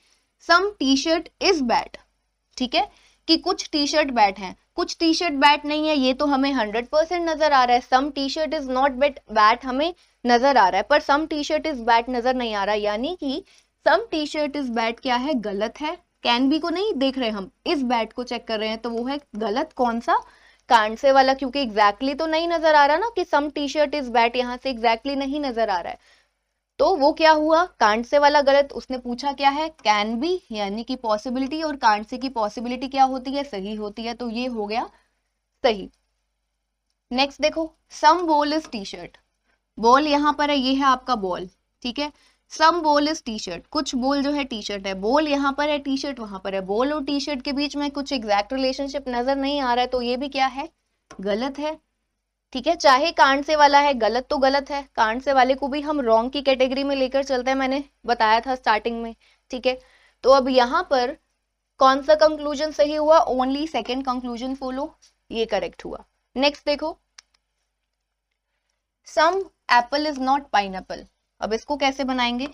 some T shirt is bat. ठीक है, कि कुछ टी शर्ट बैट हैं, कुछ टी शर्ट बैट नहीं है, ये तो हमें 100% नजर आ रहा है। Some T shirt is not bat हमें नजर आ रहा है, पर some T shirt is bat नजर नहीं आ रहा, यानी कि some T shirt is bat क्या है, गलत है। कैन बी को नहीं देख रहे हम, इस बैट को चेक कर रहे हैं तो वो है गलत। कौन सा, कांट से वाला, क्योंकि एग्जैक्टली तो नहीं नजर आ रहा ना कि some T shirt is bat, यहां से एग्जैक्टली नहीं नजर आ रहा है, तो वो क्या हुआ, कांट से वाला गलत। उसने पूछा क्या है, कैन बी यानी कि पॉसिबिलिटी, और कांट से की पॉसिबिलिटी क्या होती है, सही होती है, तो ये हो गया सही। नेक्स्ट देखो, some ball is T shirt. Ball यहां पर है, ये है आपका बॉल। ठीक है, some ball is T shirt, कुछ बॉल जो है टी शर्ट है। बॉल यहाँ पर है, टी शर्ट वहां पर है। बॉल और टी शर्ट के बीच में कुछ एग्जैक्ट रिलेशनशिप नजर नहीं आ रहा है, तो ये भी क्या है, गलत है। ठीक है, चाहे कांट से वाला है, गलत तो गलत है। कांट से वाले को भी हम रॉन्ग की कैटेगरी में लेकर चलते हैं, मैंने बताया था स्टार्टिंग में। ठीक है, तो अब यहाँ पर कौन सा कंक्लूजन सही हुआ, ओनली सेकेंड कंक्लूजन फॉलो, ये करेक्ट हुआ। नेक्स्ट देखो, सम एप्पल इज नॉट पाइनएप्पल। अब इसको कैसे बनाएंगे,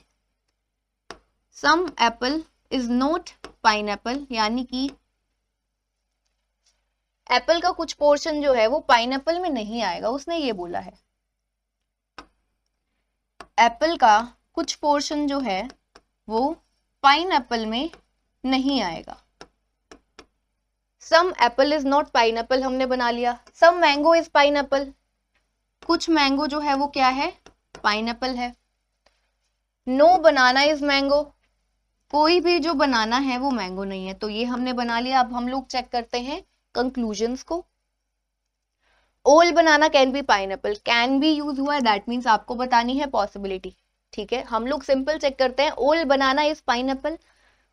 सम एप्पल इज नॉट पाइनएप्पल, यानी कि एप्पल का कुछ पोर्शन जो है वो पाइनएप्पल में नहीं आएगा। उसने ये बोला है एप्पल का कुछ पोर्शन जो है वो पाइनएप्पल में नहीं आएगा। सम एप्पल इज नॉट पाइनएप्पल हमने बना लिया। सम मैंगो इज पाइनएप्पल, कुछ मैंगो जो है वो क्या है, पाइनएप्पल है। नो बनाना इज मैंगो, कोई भी जो बनाना है वो मैंगो नहीं है, तो ये हमने बना लिया। अब हम लोग चेक करते हैं कंक्लूजन्स को। All banana can be pineapple, can be use हुआ है, दैट मीन्स आपको बतानी है पॉसिबिलिटी। ठीक है, हम लोग सिंपल चेक करते हैं, all banana is pineapple,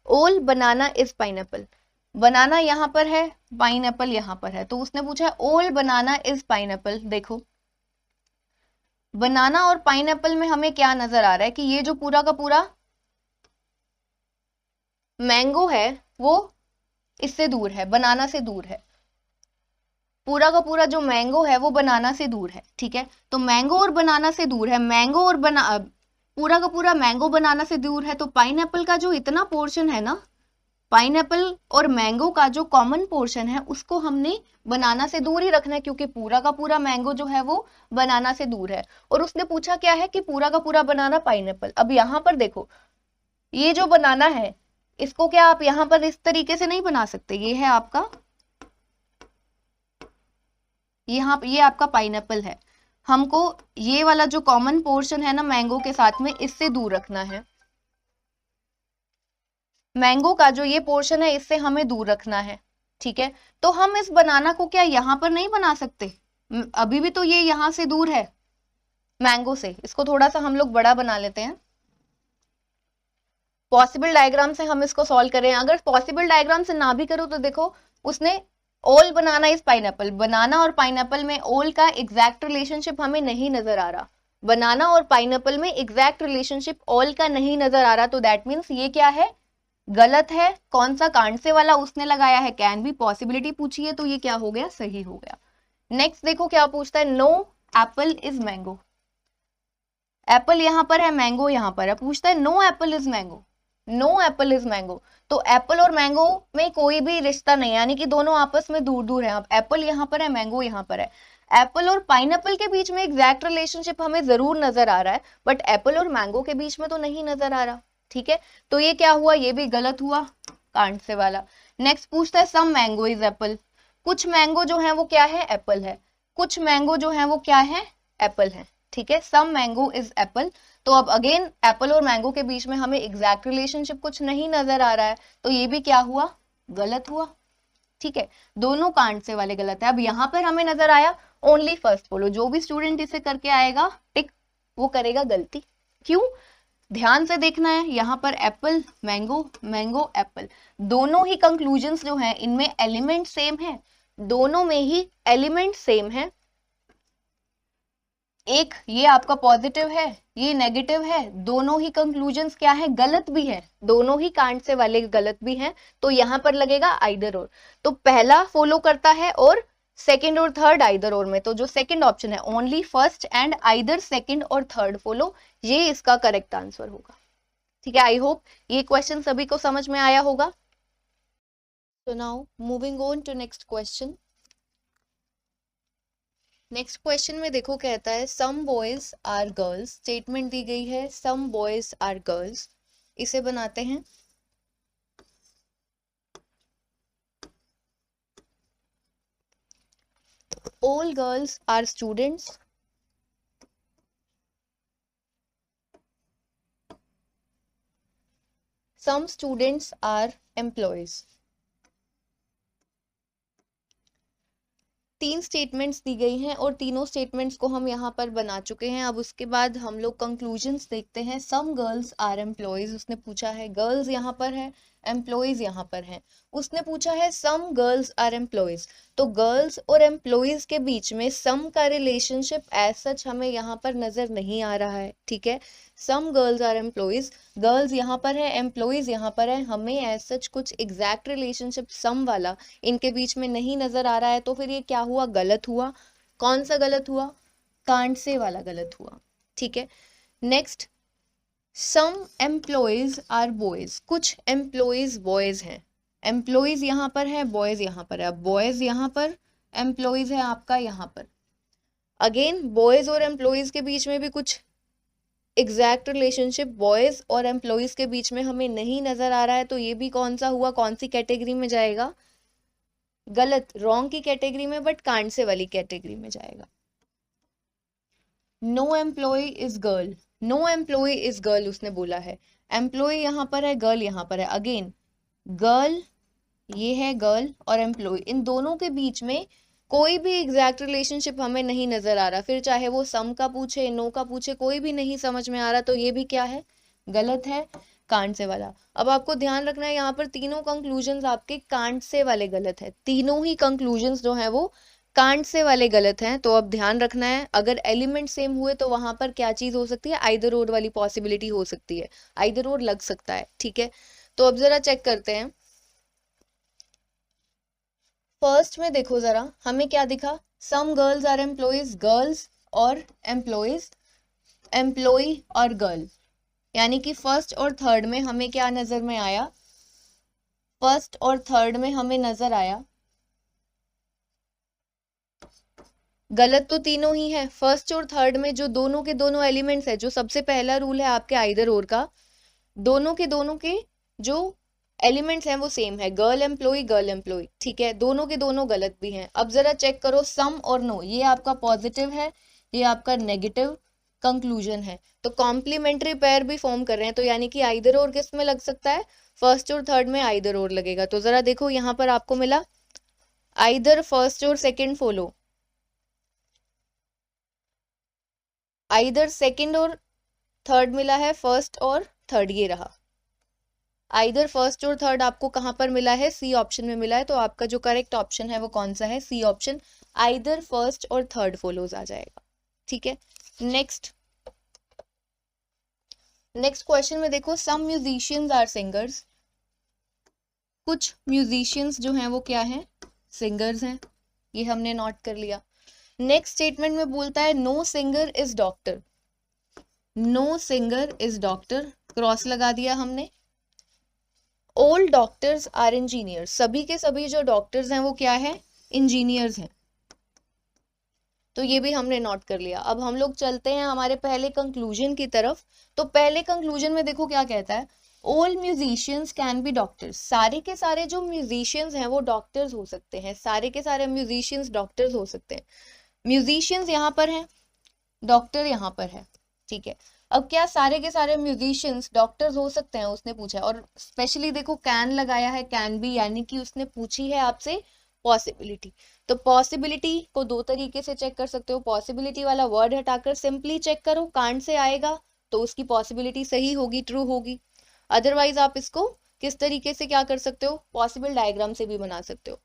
all banana is pineapple. Banana यहाँ पर है, पाइनएप्पल यहाँ पर है, तो उसने पूछा है ऑल बनाना इज पाइनएप्पल। देखो बनाना और पाइनएप्पल में हमें क्या नजर आ रहा है कि ये जो पूरा का पूरा मैंगो है वो इससे दूर है, बनाना से दूर है। पूरा का पूरा जो मैंगो है वो बनाना से दूर है। ठीक है, तो मैंगो और बनाना से दूर है, मैंगो और पूरा का पूरा मैंगो बनाना से दूर है, तो पाइनएप्पल का जो इतना पोर्शन है ना, पाइनएप्पल और मैंगो का जो कॉमन पोर्शन है उसको हमने बनाना से दूर ही रखना है, क्योंकि पूरा का पूरा मैंगो जो है वो बनाना से दूर है। और उसने पूछा क्या है कि पूरा का पूरा बनाना पाइनएप्पल। अब यहाँ पर देखो, ये जो बनाना है इसको क्या आप यहाँ पर इस तरीके से नहीं बना सकते, ये है आपका, यहाँ ये आपका पाइनएप्पल है। हमको ये वाला जो कॉमन पोर्शन है ना मैंगो के साथ में, इससे दूर रखना है। मैंगो का जो ये पोर्शन है इससे हमें दूर रखना है। ठीक है, तो हम इस बनाना को क्या यहाँ पर नहीं बना सकते, अभी भी तो ये यहाँ से दूर है मैंगो से। इसको थोड़ा सा हम लोग बड़ा बना लेते हैं, पॉसिबल डायग्राम से हम इसको सॉल्व करें। अगर पॉसिबल डायग्राम से ना भी करो तो देखो उसने ऑल बनाना इज पाइनएप्पल, बनाना और पाइनएप्पल में ऑल का एग्जैक्ट रिलेशनशिप हमें नहीं नजर आ रहा, बनाना और पाइनएप्पल में एग्जैक्ट रिलेशनशिप ऑल का नहीं नजर आ रहा, तो दैट मीन्स ये क्या है, गलत है। कौन सा कांड से वाला उसने लगाया है, कैन बी, पॉसिबिलिटी पूछी है तो ये क्या हो गया, सही हो गया। नेक्स्ट देखो क्या पूछता है, no apple is mango, apple यहां पर है, मैंगो यहां पर है, पूछता है no apple is mango, no apple is mango, तो एप्पल और मैंगो में कोई भी रिश्ता नहीं है, यानी कि दोनों आपस में दूर दूर है। अब एप्पल यहां पर है, मैंगो यहां पर है, एप्पल और पाइनएप्पल के बीच में एग्जैक्ट रिलेशनशिप हमें जरूर नजर आ रहा है, बट एप्पल और मैंगो के बीच में तो नहीं नजर आ रहा, ठीक है, तो ये क्या हुआ, ये भी गलत हुआ, कांड से वाला। नेक्स्ट पूछता है सम मैंगो इज एप्पल, कुछ मैंगो जो है वो क्या है, एप्पल है, कुछ मैंगो जो है वो क्या है, एप्पल है, ठीक है, सम मैंगो इज एप्पल। तो अब अगेन एप्पल और मैंगो के बीच में हमें एग्जैक्ट रिलेशनशिप कुछ नहीं नजर आ रहा है, तो ये भी क्या हुआ, गलत हुआ, ठीक है, दोनों कांड से वाले गलत है। अब यहाँ पर हमें नजर आया ओनली फर्स्ट फॉलो, जो भी स्टूडेंट इसे करके आएगा टिक, वो करेगा गलती, क्यों, ध्यान से देखना है, यहाँ पर एप्पल मैंगो, मैंगो एप्पल, दोनों ही कंक्लूजन्स जो हैं इनमें एलिमेंट सेम है, दोनों में ही एलिमेंट सेम है, एक ये आपका पॉजिटिव है, ये नेगेटिव है, दोनों ही कंक्लूजन्स क्या है, गलत भी है, दोनों ही कांड से वाले गलत भी हैं, तो यहां पर लगेगा आइदर और, तो पहला फॉलो करता है और सेकंड और थर्ड आइदर और में, तो जो सेकंड ऑप्शन है only first and either second और थर्ड फॉलो, ये इसका करेक्ट आंसर होगा, ठीक है। आई होप ये क्वेश्चन सभी को समझ में आया होगा। So now moving on to next question. Next question में देखो कहता है some boys are girls, statement दी गई है सम बॉयज आर गर्ल्स, इसे बनाते हैं। All girls are students, some students are employees, तीन स्टेटमेंट्स दी गई हैं और तीनों स्टेटमेंट्स को हम यहाँ पर बना चुके हैं। अब उसके बाद हम लोग कंक्लूजन्स देखते हैं। सम गर्ल्स आर एम्प्लॉयज, उसने पूछा है, गर्ल्स यहाँ पर है, एम्प्लॉयज यहाँ पर है, उसने पूछा है सम गर्ल्स आर एम्प्लॉयज, तो गर्ल्स और एम्प्लॉयज के बीच में सम का रिलेशनशिप एज सच हमें यहाँ पर नजर नहीं आ रहा है, ठीक है, some girls are employees, girls यहाँ पर है, एम्प्लॉयज यहाँ पर है, हमें एज सच कुछ एग्जैक्ट रिलेशनशिप सम वाला इनके बीच में नहीं नजर आ रहा है, तो फिर ये क्या हुआ, गलत हुआ। कौन सा गलत हुआ, कांड से वाला गलत हुआ, ठीक है। Next some employees are boys, कुछ एम्प्लॉयज बॉयज हैं, एम्प्लॉयज यहाँ पर है, बॉयज यहाँ पर है, अब बॉयज यहाँ पर, एम्प्लॉयज है आपका यहाँ पर, अगेन बॉयज और एम्प्लॉयज के बीच में भी कुछ एग्जैक्ट रिलेशनशिप बॉयज और एम्प्लॉयज के बीच में हमें नहीं नजर आ रहा है, तो ये भी कौन सा हुआ, कौन सी कैटेगरी में जाएगा, गलत, रॉन्ग की कैटेगरी में, बट कांड से वाली कैटेगरी में जाएगा। No employ is girl, no employ is girl उसने बोला है, एम्प्लॉय यहाँ पर है, गर्ल यहाँ पर है, अगेन गर्ल ये है गर्ल और एम्प्लॉय, इन दोनों के बीच में कोई भी एग्जैक्ट रिलेशनशिप हमें नहीं नजर आ रहा, फिर चाहे वो सम का पूछे नो का पूछे, कोई भी नहीं समझ में आ रहा, तो ये भी क्या है, गलत है, कांड से वाला। अब आपको ध्यान रखना है यहाँ पर तीनों कंक्लूजन्स आपके कांड से वाले गलत है, तीनों ही कंक्लूजन्स जो है वो कांड से वाले गलत हैं, तो अब ध्यान रखना है अगर एलिमेंट सेम हुए तो वहां पर क्या चीज हो सकती है, आइदर और वाली पॉसिबिलिटी हो सकती है, आइदर और लग सकता है, ठीक है। तो अब जरा चेक करते हैं, फर्स्ट में देखो जरा हमें क्या दिखा, some girls are employees, girls और एम्प्लॉयज, एम्प्लॉय और गर्ल, यानी कि फर्स्ट और थर्ड में हमें क्या नजर में आया, फर्स्ट और थर्ड में हमें नजर आया, गलत तो तीनों ही है, फर्स्ट और थर्ड में जो दोनों के दोनों एलिमेंट्स है, जो सबसे पहला रूल है आपके आइदर और का, दोनों के जो एलिमेंट्स हैं वो सेम है, गर्ल एम्प्लॉय, ठीक है, दोनों के दोनों गलत भी हैं। अब जरा चेक करो सम और नो, ये आपका पॉजिटिव है, ये आपका नेगेटिव कंक्लूजन है, तो कॉम्प्लीमेंट्री पेयर भी फॉर्म कर रहे हैं, तो यानी कि आइदर और किस में लग सकता है, फर्स्ट और थर्ड में आइदर और लगेगा। तो जरा देखो यहाँ पर आपको मिला आइदर फर्स्ट और सेकेंड फॉलो, आइदर सेकेंड और थर्ड मिला है, फर्स्ट और थर्ड ये रहा, आइदर फर्स्ट और थर्ड आपको कहाँ पर मिला है, सी ऑप्शन में मिला है, तो आपका जो करेक्ट ऑप्शन है वो कौन सा है, सी ऑप्शन, आइदर फर्स्ट और थर्ड फॉलोज आ जाएगा। ठीक है, नेक्स्ट क्वेश्चन में देखो, सम म्यूजिशियंस आर सिंगर्स, कुछ म्यूजिशियंस जो हैं वो क्या हैं, सिंगर्स हैं, ये हमने नोट कर लिया। नेक्स्ट स्टेटमेंट में बोलता है know singer is doctor, know singer is doctor, cross लगा दिया हमने। ऑल डॉक्टर्स आर इंजीनियर्स, सभी के सभी जो डॉक्टर्स हैं वो क्या है, इंजीनियर्स हैं, तो ये भी हमने नोट कर लिया। अब हम लोग चलते हैं हमारे पहले कंक्लूजन की तरफ। तो पहले कंक्लूजन में देखो क्या कहता है, all musicians can be doctors, सारे के सारे जो म्यूजिशियंस हैं वो डॉक्टर्स हो सकते हैं, सारे के सारे म्यूजिशियंस डॉक्टर्स हो सकते हैं। म्यूजिशियंस यहाँ पर हैं, डॉक्टर यहाँ पर है, ठीक है। अब क्या सारे के सारे म्यूजिशियंस डॉक्टर्स हो सकते हैं, उसने पूछा है, और स्पेशली देखो कैन लगाया है, कैन बी, यानी कि उसने पूछी है आपसे पॉसिबिलिटी। तो पॉसिबिलिटी को दो तरीके से चेक कर सकते हो, पॉसिबिलिटी वाला वर्ड हटाकर सिंपली चेक करो, कांट से आएगा तो उसकी पॉसिबिलिटी सही होगी, ट्रू होगी। अदरवाइज आप इसको किस तरीके से क्या कर सकते हो, पॉसिबल डायग्राम से भी बना सकते हो।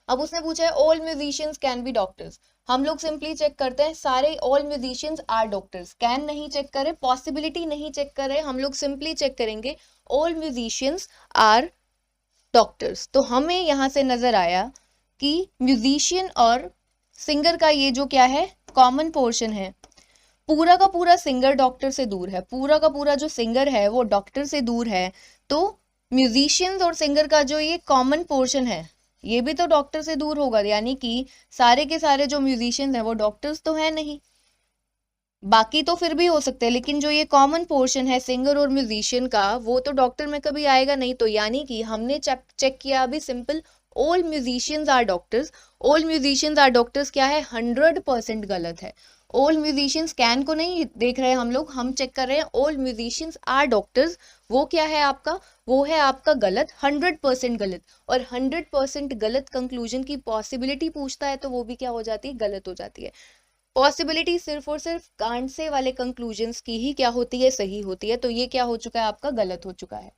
अब उसने पूछा है all musicians can be doctors, हम लोग सिंपली चेक करते हैं, सारे all musicians are doctors, can नहीं चेक करें, पॉसिबिलिटी नहीं चेक करें, हम लोग सिंपली चेक करेंगे ऑल म्यूजिशियंस आर डॉक्टर्स। तो हमें यहाँ से नजर आया कि म्यूजिशियन और सिंगर का ये जो क्या है, कॉमन पोर्शन है, पूरा का पूरा सिंगर डॉक्टर से दूर है, पूरा का पूरा जो सिंगर है वो डॉक्टर से दूर है, तो म्यूजिशियंस और सिंगर का जो ये कॉमन पोर्शन है ये भी तो डॉक्टर से दूर होगा, यानी कि सारे के सारे जो म्यूजिशियंस हैं वो डॉक्टर्स तो है नहीं, बाकी तो फिर भी हो सकते हैं, लेकिन जो ये कॉमन पोर्शन है सिंगर और म्यूजिशियन का वो तो डॉक्टर में कभी आएगा नहीं। तो यानी कि हमने चेक किया अभी simple, all musicians are doctors, all musicians are doctors क्या है, 100% गलत है। ऑल म्यूजिशियंस कैन को नहीं देख रहे हम लोग, हम चेक कर रहे हैं ऑल म्यूजिशियंस आर डॉक्टर्स, वो क्या है आपका, वो है आपका गलत, 100% गलत। और 100% गलत कंक्लूजन की पॉसिबिलिटी पूछता है तो वो भी क्या हो जाती है, गलत हो जाती है। पॉसिबिलिटी सिर्फ और सिर्फ कांट से वाले कंक्लूजन्स की ही क्या होती है, सही होती है, तो ये क्या हो चुका है आपका, गलत हो चुका है।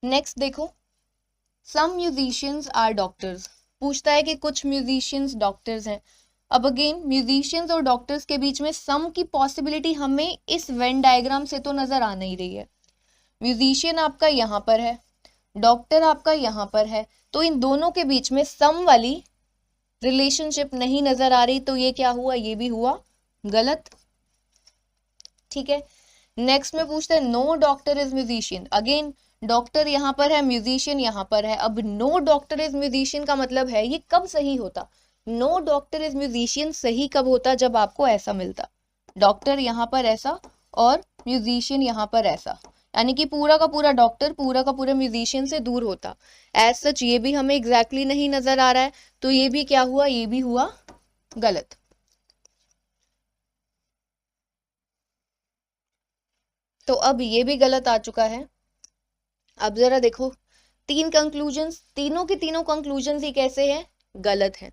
नेक्स्ट देखो, सम म्यूजिशियंस आर डॉक्टर्स, पूछता है कि कुछ म्यूजिशियंस डॉक्टर्स हैं। अब अगेन म्यूजिशियंस और डॉक्टर्स के बीच में सम की पॉसिबिलिटी हमें इस वेन डायग्राम से तो नजर आ नहीं रही है। म्यूजिशियन आपका यहाँ पर है, डॉक्टर आपका यहाँ पर है, तो इन दोनों के बीच में सम वाली रिलेशनशिप नहीं नजर आ रही, तो ये क्या हुआ, ये भी हुआ गलत। ठीक है, नेक्स्ट में पूछते हैं no doctor is musician, again doctor यहाँ पर है, म्यूजिशियन यहाँ पर है। अब नो डॉक्टर इज म्यूजिशियन का मतलब है ये कब सही होता, नो डॉक्टर इज म्यूजिशियन सही कब होता, जब आपको ऐसा मिलता, डॉक्टर यहाँ पर ऐसा और म्यूजिशियन यहाँ पर ऐसा, यानी कि पूरा का पूरा डॉक्टर पूरा का पूरा म्यूजिशियन से दूर होता। एज सच ये भी हमें एग्जैक्टली नहीं नजर आ रहा है, तो ये भी क्या हुआ, ये भी हुआ गलत। तो अब ये भी गलत आ चुका है। अब जरा देखो तीन कंक्लूजन्स, तीनों के तीनों कंक्लूजन्स ही कैसे हैं, गलत हैं।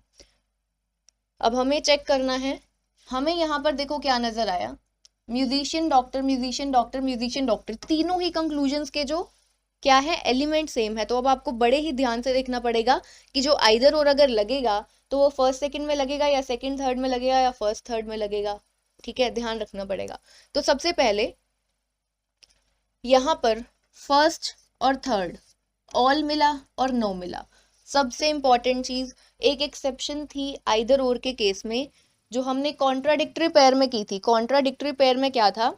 अब हमें चेक करना है, हमें यहाँ पर देखो क्या नजर आया, musician doctor, musician doctor, musician doctor, तीनों ही कंक्लूजन्स के जो क्या है, एलिमेंट सेम है। तो अब आपको बड़े ही ध्यान से देखना पड़ेगा कि जो आइदर और अगर लगेगा तो वो फर्स्ट सेकंड में लगेगा या सेकंड थर्ड में लगेगा या फर्स्ट थर्ड में लगेगा। ठीक है, ध्यान रखना पड़ेगा। तो सबसे पहले यहाँ पर फर्स्ट और थर्ड ऑल मिला और नो मिला। सबसे इंपॉर्टेंट चीज, एक एक्सेप्शन थी आइदर और के केस में जो हमने कॉन्ट्राडिक्टरी पेयर में की थी। कॉन्ट्राडिक्टरी पेयर में क्या था,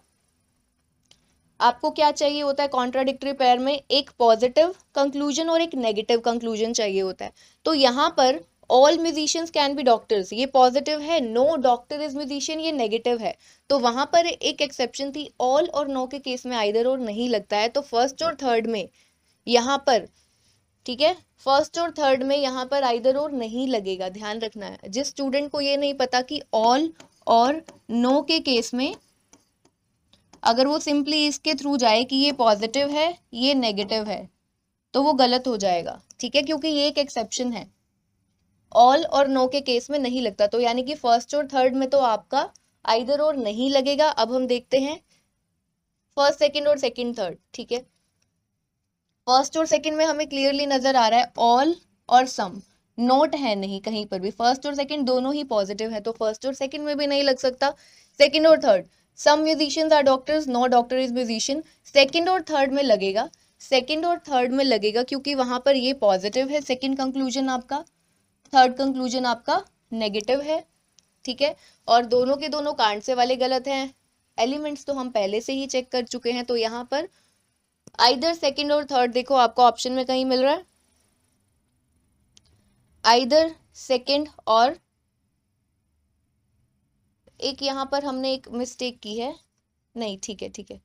आपको क्या चाहिए होता है कॉन्ट्राडिक्टरी पेयर में, एक पॉजिटिव कंक्लूजन और एक नेगेटिव कंक्लूजन चाहिए होता है। तो यहाँ पर all musicians can be doctors ये पॉजिटिव है, नो डॉक्टर इज म्यूजिशियन ये नेगेटिव है। तो वहां पर एक एक्सेप्शन थी, ऑल और नो के केस में आइदर और नहीं लगता है, तो फर्स्ट और थर्ड में यहाँ पर, ठीक है, फर्स्ट और थर्ड में यहाँ पर आइदर और नहीं लगेगा, ध्यान रखना है। जिस स्टूडेंट को ये नहीं पता कि ऑल और नो के केस में अगर वो सिंपली इसके थ्रू जाए कि ये पॉजिटिव है ये नेगेटिव है तो वो गलत हो जाएगा। ठीक है, क्योंकि ये एक एक्सेप्शन है, ऑल और नो के केस में नहीं लगता। तो यानी कि फर्स्ट और थर्ड में तो आपका आइदर और नहीं लगेगा। अब हम देखते हैं फर्स्ट सेकंड और सेकंड थर्ड, ठीक है। फर्स्ट और सेकंड में हमें क्लियरली नजर आ रहा है ऑल और सम, नोट है नहीं कहीं पर भी, फर्स्ट और सेकंड दोनों ही पॉजिटिव है, तो फर्स्ट और सेकंड में भी नहीं लग सकता। सेकंड और third, some musicians are doctors, no doctor is musician, second और थर्ड में लगेगा, सेकंड और थर्ड में लगेगा क्योंकि वहां पर ये पॉजिटिव है सेकंड कंक्लूजन आपका, थर्ड कंक्लूजन आपका नेगेटिव है, ठीक है। और दोनों के दोनों कांड से वाले गलत हैं, एलिमेंट्स तो हम पहले से ही चेक कर चुके हैं, तो यहाँ पर आइदर सेकंड और थर्ड देखो आपको ऑप्शन में कहीं मिल रहा है, आइदर सेकंड और एक यहाँ पर हमने एक मिस्टेक की है, नहीं ठीक है ठीक है,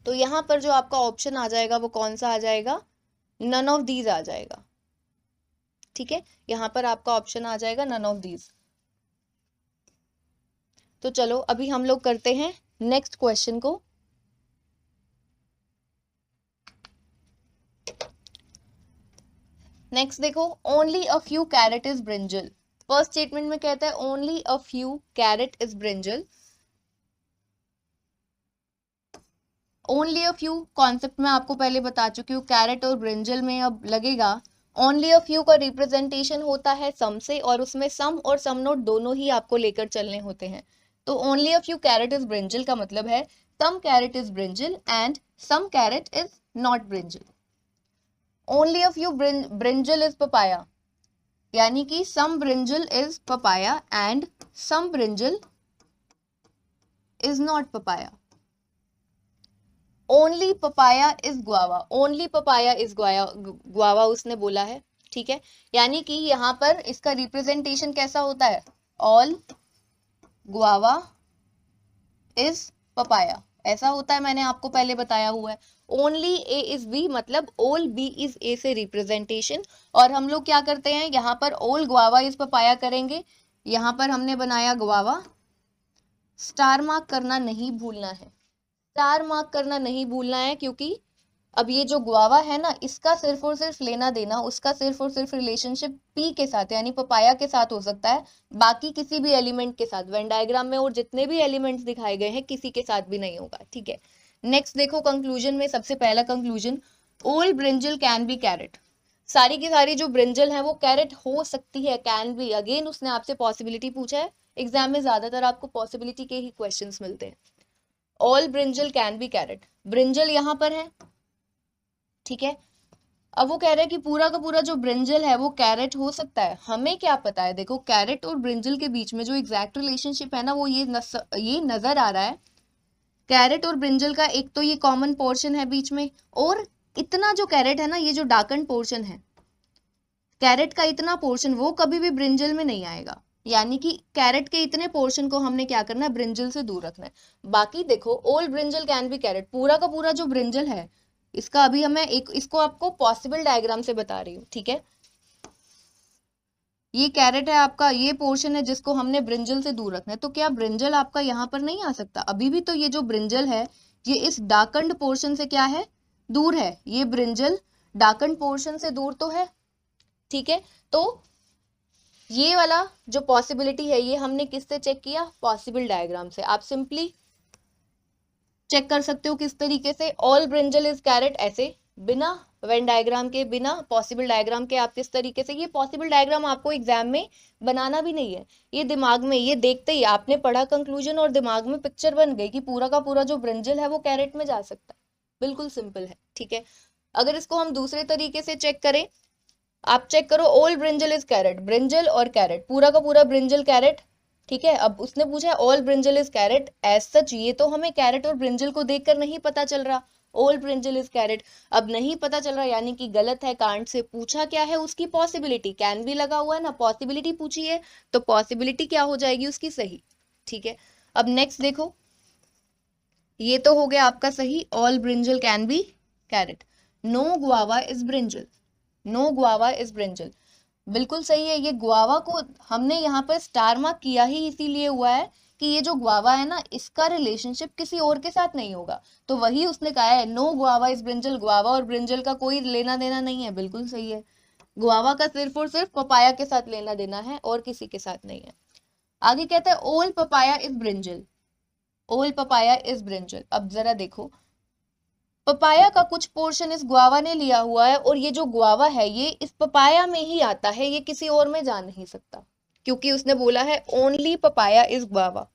तो यहाँ पर जो आपका ऑप्शन आ जाएगा वो कौन सा आ जाएगा, नन ऑफ दीज आ जाएगा, ठीक है। यहाँ पर आपका ऑप्शन आ जाएगा नन ऑफ दीज। तो चलो अभी हम लोग करते हैं नेक्स्ट क्वेश्चन को। नेक्स्ट देखो, only a few carrot is brinjal, first statement में कहता है only a few carrot is brinjal. Only a few concept में आपको पहले बता चुकी हूँ, कैरेट और ब्रिंजल में अब लगेगा ओनली अ फ्यू का रिप्रेजेंटेशन होता है सम से, और उसमें सम और सम नोट दोनों ही आपको लेकर चलने होते हैं। तो only a few carrot is brinjal का मतलब है some carrot is brinjal and some carrot is not brinjal. Only a few brinjal is papaya, यानी कि some brinjal is papaya and some brinjal is not papaya. Only papaya is guava, only papaya is guava उसने बोला है, ठीक है। यानी कि यहाँ पर इसका रिप्रेजेंटेशन कैसा होता है, ऑल गुआवा इज पपाया, ऐसा होता है, मैंने आपको पहले बताया हुआ है। ओनली ए इज बी मतलब ऑल बी इज ए से रिप्रेजेंटेशन, और हम लोग क्या करते हैं यहाँ पर ऑल गुआवा इज पपाया करेंगे, यहाँ पर हमने बनाया गुआवा, स्टार मार्क करना नहीं भूलना है, स्टार मार्क करना नहीं भूलना है, क्योंकि अब ये जो गुआवा है ना, इसका सिर्फ और सिर्फ लेना देना उसका सिर्फ और सिर्फ रिलेशनशिप पी के साथ यानी पपाया के साथ हो सकता है, बाकी किसी भी एलिमेंट के साथ वेन डायग्राम में और जितने भी एलिमेंट्स दिखाए गए हैं किसी के साथ भी नहीं होगा, ठीक है। नेक्स्ट देखो कंक्लूजन में सबसे पहला conclusion, all brinjal can be carrot, सारी की सारी जो ब्रिंजल है वो कैरेट हो सकती है, कैन बी, अगेन उसने आपसे पॉसिबिलिटी पूछा है, एग्जाम में ज्यादातर आपको पॉसिबिलिटी के ही क्वेश्चंस मिलते हैं। All brinjal can be carrot, brinjal यहाँ पर है, ठीक है। अब वो कह रहे हैं कि पूरा का पूरा जो ब्रिंजल है वो कैरेट हो सकता है, हमें क्या पता है, देखो कैरेट और ब्रिंजल के बीच में जो एग्जैक्ट रिलेशनशिप है ना वो ये नजर आ रहा है, कैरेट और ब्रिंजल का एक तो ये कॉमन पोर्शन है बीच में, और इतना जो कैरेट है ना, ये जो डार्कन पोर्शन है कैरेट का इतना पोर्शन वो कभी भी ब्रिंजल में नहीं आएगा, यानी कि कैरेट के इतने पोर्शन को हमने क्या करना है, ब्रिंजल से दूर रखना है। बाकी देखो all brinjal can be carrot, पूरा का पूरा जो ब्रिंजल है इसका अभी हमें एक इसको आपको पॉसिबल डायग्राम से बता रही हूँ, ठीक है। ये कैरेट है आपका, ये पोर्शन है जिसको हमने ब्रिंजल से दूर रखना है, तो क्या ब्रिंजल आपका यहाँ पर नहीं आ सकता, अभी भी तो ये जो ब्रिंजल है ये इस डार्कन्ड पोर्शन से क्या है, दूर है, ये ब्रिंजल डार्कन्ड पोर्शन से दूर तो है, ठीक है। तो ये वाला जो पॉसिबिलिटी है ये हमने किससे चेक किया, पॉसिबल डायग्राम से। आप सिंपली चेक कर सकते हो किस तरीके से, ऑल ब्रिंजल इज कैरेट, ऐसे बिना वेन डायग्राम के, बिना पॉसिबल डायग्राम के आप किस तरीके से, ये पॉसिबल डायग्राम आपको एग्जाम में बनाना भी नहीं है, ये दिमाग में, ये देखते ही आपने पढ़ा कंक्लूजन और दिमाग में पिक्चर बन गई कि पूरा का पूरा जो ब्रिंजल है वो कैरेट में जा सकता है, बिल्कुल सिंपल है, ठीक है। अगर इसको हम दूसरे तरीके से चेक करें, आप चेक करो all brinjal is carrot, brinjal और कैरेट, पूरा का पूरा ब्रिंजल कैरेट, ठीक है। अब उसने पूछा है all brinjal is carrot, as such ये तो हमें कैरेट और ब्रिंजल को देखकर नहीं पता चल रहा, ऑल ब्रिंजल इज कैरेट अब नहीं पता चल रहा, यानी कि गलत है, कांट से पूछा क्या है, उसकी पॉसिबिलिटी, कैन भी लगा हुआ है ना, पॉसिबिलिटी पूछी है तो पॉसिबिलिटी क्या हो जाएगी उसकी, सही, ठीक है। अब नेक्स्ट देखो, ये तो हो गया आपका सही, all brinjal can be carrot, no guava is brinjal, no guava is brinjal, बिल्कुल सही है। ये गुआवा को हमने यहाँ पर स्टार मार्क किया ही इसीलिए हुआ है कि ये जो गुआवा है ना इसका रिलेशनशिप किसी और के साथ नहीं होगा, तो वही उसने कहा है, no guava is brinjal, guava और ब्रिंजल का कोई लेना देना नहीं है, बिल्कुल सही है, गुआवा का सिर्फ और सिर्फ पपाया के साथ लेना देना है और किसी के साथ नहीं है। आगे कहता है ओल पपाया इज ब्रिंजल, ओल पपाया इज ब्रिंजल। अब जरा देखो, पपाया का कुछ पोर्शन इस गुआवा ने लिया हुआ है, और ये जो गुआवा है ये इस पपाया में ही आता है, ये किसी और में जा नहीं सकता, क्योंकि उसने बोला है ओनली पपाया इज गुआवा।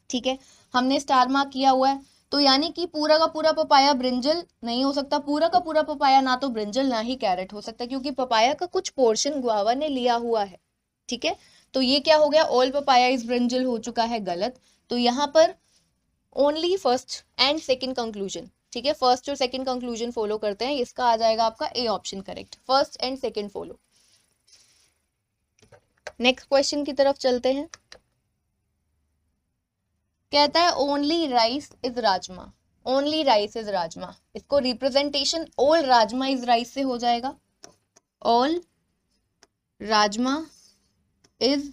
ठीक है, हमने स्टार मार्क किया हुआ है, तो यानी कि पूरा का पूरा पपाया ब्रिंजल नहीं हो सकता, पूरा का पूरा पपाया ना तो ब्रिंजल ना ही कैरेट हो सकता, क्योंकि पपाया का कुछ पोर्शन गुआवा ने लिया हुआ है। ठीक है, तो ये क्या हो गया, ऑल पपाया इज ब्रिंजल हो चुका है गलत। तो यहाँ पर only first and second conclusion, ठीक है, फर्स्ट और सेकेंड कंक्लूजन फॉलो करते हैं, इसका आ जाएगा आपका A option correct, first and second follow. Next question की तरफ चलते हैं। कहता है only rice is rajma, only rice is rajma, इसको representation all rajma is rice से हो जाएगा, all rajma is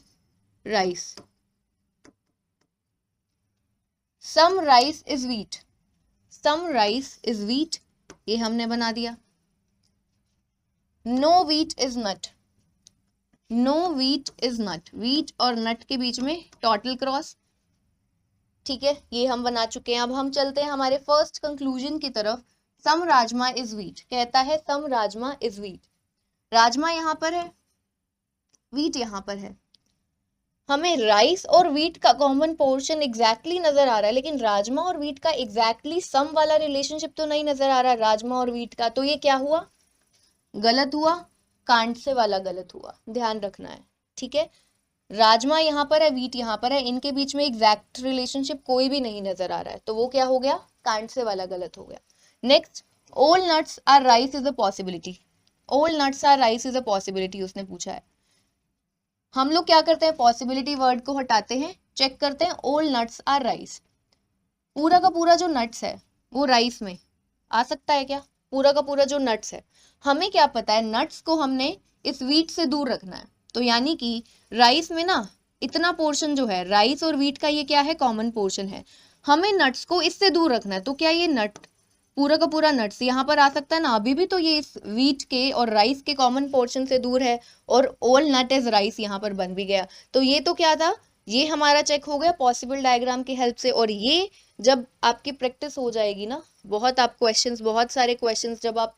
rice. Some rice is wheat, some rice is wheat, ये हमने बना दिया। No wheat is nut, no wheat is nut, wheat और नट के बीच में टोटल क्रॉस। ठीक है, ये हम बना चुके हैं। अब हम चलते हैं हमारे फर्स्ट कंक्लूजन की तरफ। सम राजमा इज व्हीट, कहता है सम राजमा इज व्हीट, राजमा यहां पर है, व्हीट यहां पर है, हमें राइस और व्हीट का कॉमन पोर्शन एग्जैक्टली नजर आ रहा है, लेकिन राजमा और व्हीट का एग्जैक्टली सम वाला रिलेशनशिप तो नहीं नजर आ रहा राजमा और व्हीट का, तो ये क्या हुआ, गलत हुआ, कांट से वाला गलत हुआ, ध्यान रखना है। ठीक है, राजमा यहाँ पर है, व्हीट यहाँ पर है, इनके बीच में एग्जैक्ट रिलेशनशिप कोई भी नहीं नजर आ रहा है, तो वो क्या हो गया, कांट से वाला गलत हो गया। Next, all nuts are rice is a possibility, all nuts are rice is a possibility उसने पूछा है। हम लोग क्या करते हैं, पॉसिबिलिटी वर्ड को हटाते हैं, चेक करते हैं ऑल नट्स आर राइस, पूरा का पूरा जो नट्स है वो राइस में आ सकता है क्या, पूरा का पूरा जो नट्स है, हमें क्या पता है नट्स को हमने इस व्हीट से दूर रखना है, तो यानी कि राइस में ना इतना पोर्शन जो है, राइस और व्हीट का ये क्या है, कॉमन पोर्शन है, हमें नट्स को इससे दूर रखना है, तो क्या ये नट पूरा का पूरा नट्स यहाँ पर आ सकता है ना, अभी भी तो ये इस व्हीट के और राइस के कॉमन पोर्शन से दूर है, और ऑल नट एज राइस यहाँ पर बन भी गया, तो ये तो क्या था, ये हमारा चेक हो गया पॉसिबल डायग्राम की हेल्प से। और ये जब आपकी प्रैक्टिस हो जाएगी ना, बहुत आप क्वेश्चंस, बहुत सारे क्वेश्चंस जब आप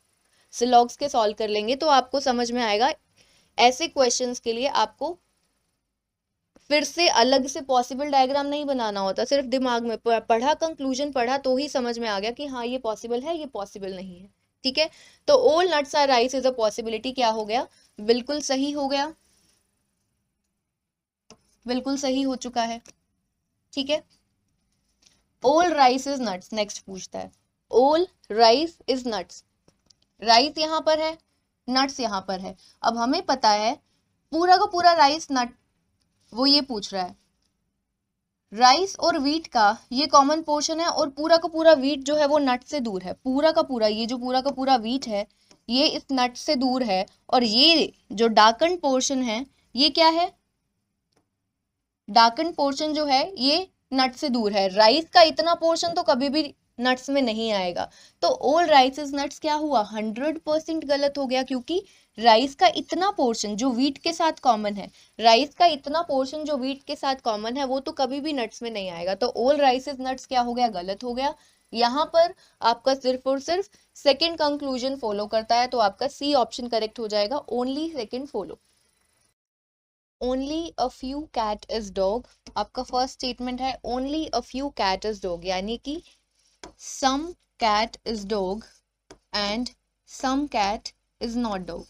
सिलॉग्स के सॉल्व कर लेंगे तो आपको समझ में आएगा, ऐसे क्वेश्चंस के लिए आपको फिर से अलग से पॉसिबल डायग्राम नहीं बनाना होता, सिर्फ दिमाग में पढ़ा, कंक्लूजन पढ़ा तो ही समझ में आ गया कि हाँ ये पॉसिबल है, ये पॉसिबल नहीं है। ठीक है, तो all nuts are rice is a possibility क्या हो गया, बिल्कुल सही हो गया, बिल्कुल सही हो चुका है। ठीक है, all rice is nuts, next पूछता है all rice is nuts, rice यहाँ पर है, नट्स यहाँ पर है, अब हमें पता है पूरा का पूरा राइस नट, वो ये पूछ रहा है राइस और व्हीट का ये कॉमन पोर्शन है, और पूरा का पूरा व्हीट जो है वो नट से दूर है, पूरा का पूरा ये जो पूरा का पूरा व्हीट है ये इस नट से दूर है, और ये जो डार्कन पोर्शन है ये क्या है, डार्कन पोर्शन जो है ये नट से दूर है, राइस का इतना पोर्शन तो कभी भी नट्स में नहीं आएगा, तो ऑल राइस इज नट्स क्या हुआ, 100% गलत हो गया, क्योंकि राइस का इतना पोर्शन जो व्हीट के साथ कॉमन है, राइस का इतना पोर्शन जो व्हीट के साथ कॉमन है वो तो कभी भी नट्स में नहीं आएगा, तो ऑल राइस इज नट्स क्या हो गया, गलत हो गया। यहाँ पर आपका सिर्फ और सिर्फ सेकेंड कंक्लूजन फॉलो करता है, तो आपका सी ऑप्शन करेक्ट हो जाएगा, only second follow. Only a few cat is dog, आपका फर्स्ट स्टेटमेंट है only a few cat is dog, यानी कि some cat is dog and some cat is not dog.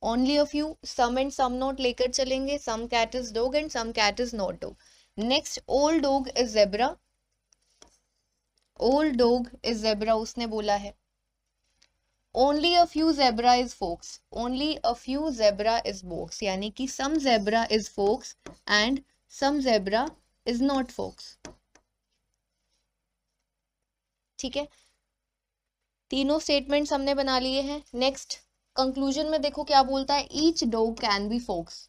Only a few, some and some not लेकर चलेंगे, some cat is dog and some cat is not dog. Next, old dog is zebra, old dog is zebra उसने बोला है। Only a few zebra is fox, only a few zebra is fox, यानी कि some zebra is fox and some zebra is not fox. ठीक है, तीनों statements हमने बना लिए हैं। नेक्स्ट कंक्लूजन में देखो क्या बोलता है, each dog can be fox,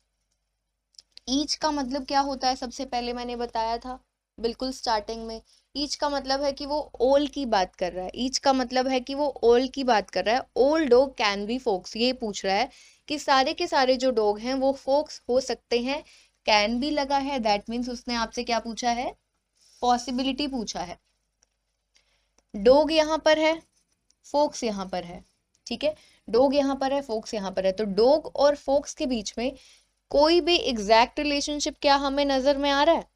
each का मतलब क्या होता है, सबसे पहले मैंने बताया था बिल्कुल स्टार्टिंग में, ईच का मतलब है कि वो ऑल की बात कर रहा है, ईच का मतलब है कि वो ऑल की बात कर रहा है, all dog can be fox, ये पूछ रहा है कि सारे के सारे जो डॉग हैं वो फोक्स हो सकते हैं, कैन भी लगा है, दैट मीन्स उसने आपसे क्या पूछा है, पॉसिबिलिटी पूछा है। डॉग यहाँ पर है, फोक्स यहाँ पर है, ठीक है, डॉग यहाँ पर है, फोक्स यहाँ पर है, तो डॉग और फोक्स के बीच में कोई भी एग्जैक्ट रिलेशनशिप क्या हमें नजर में आ रहा है?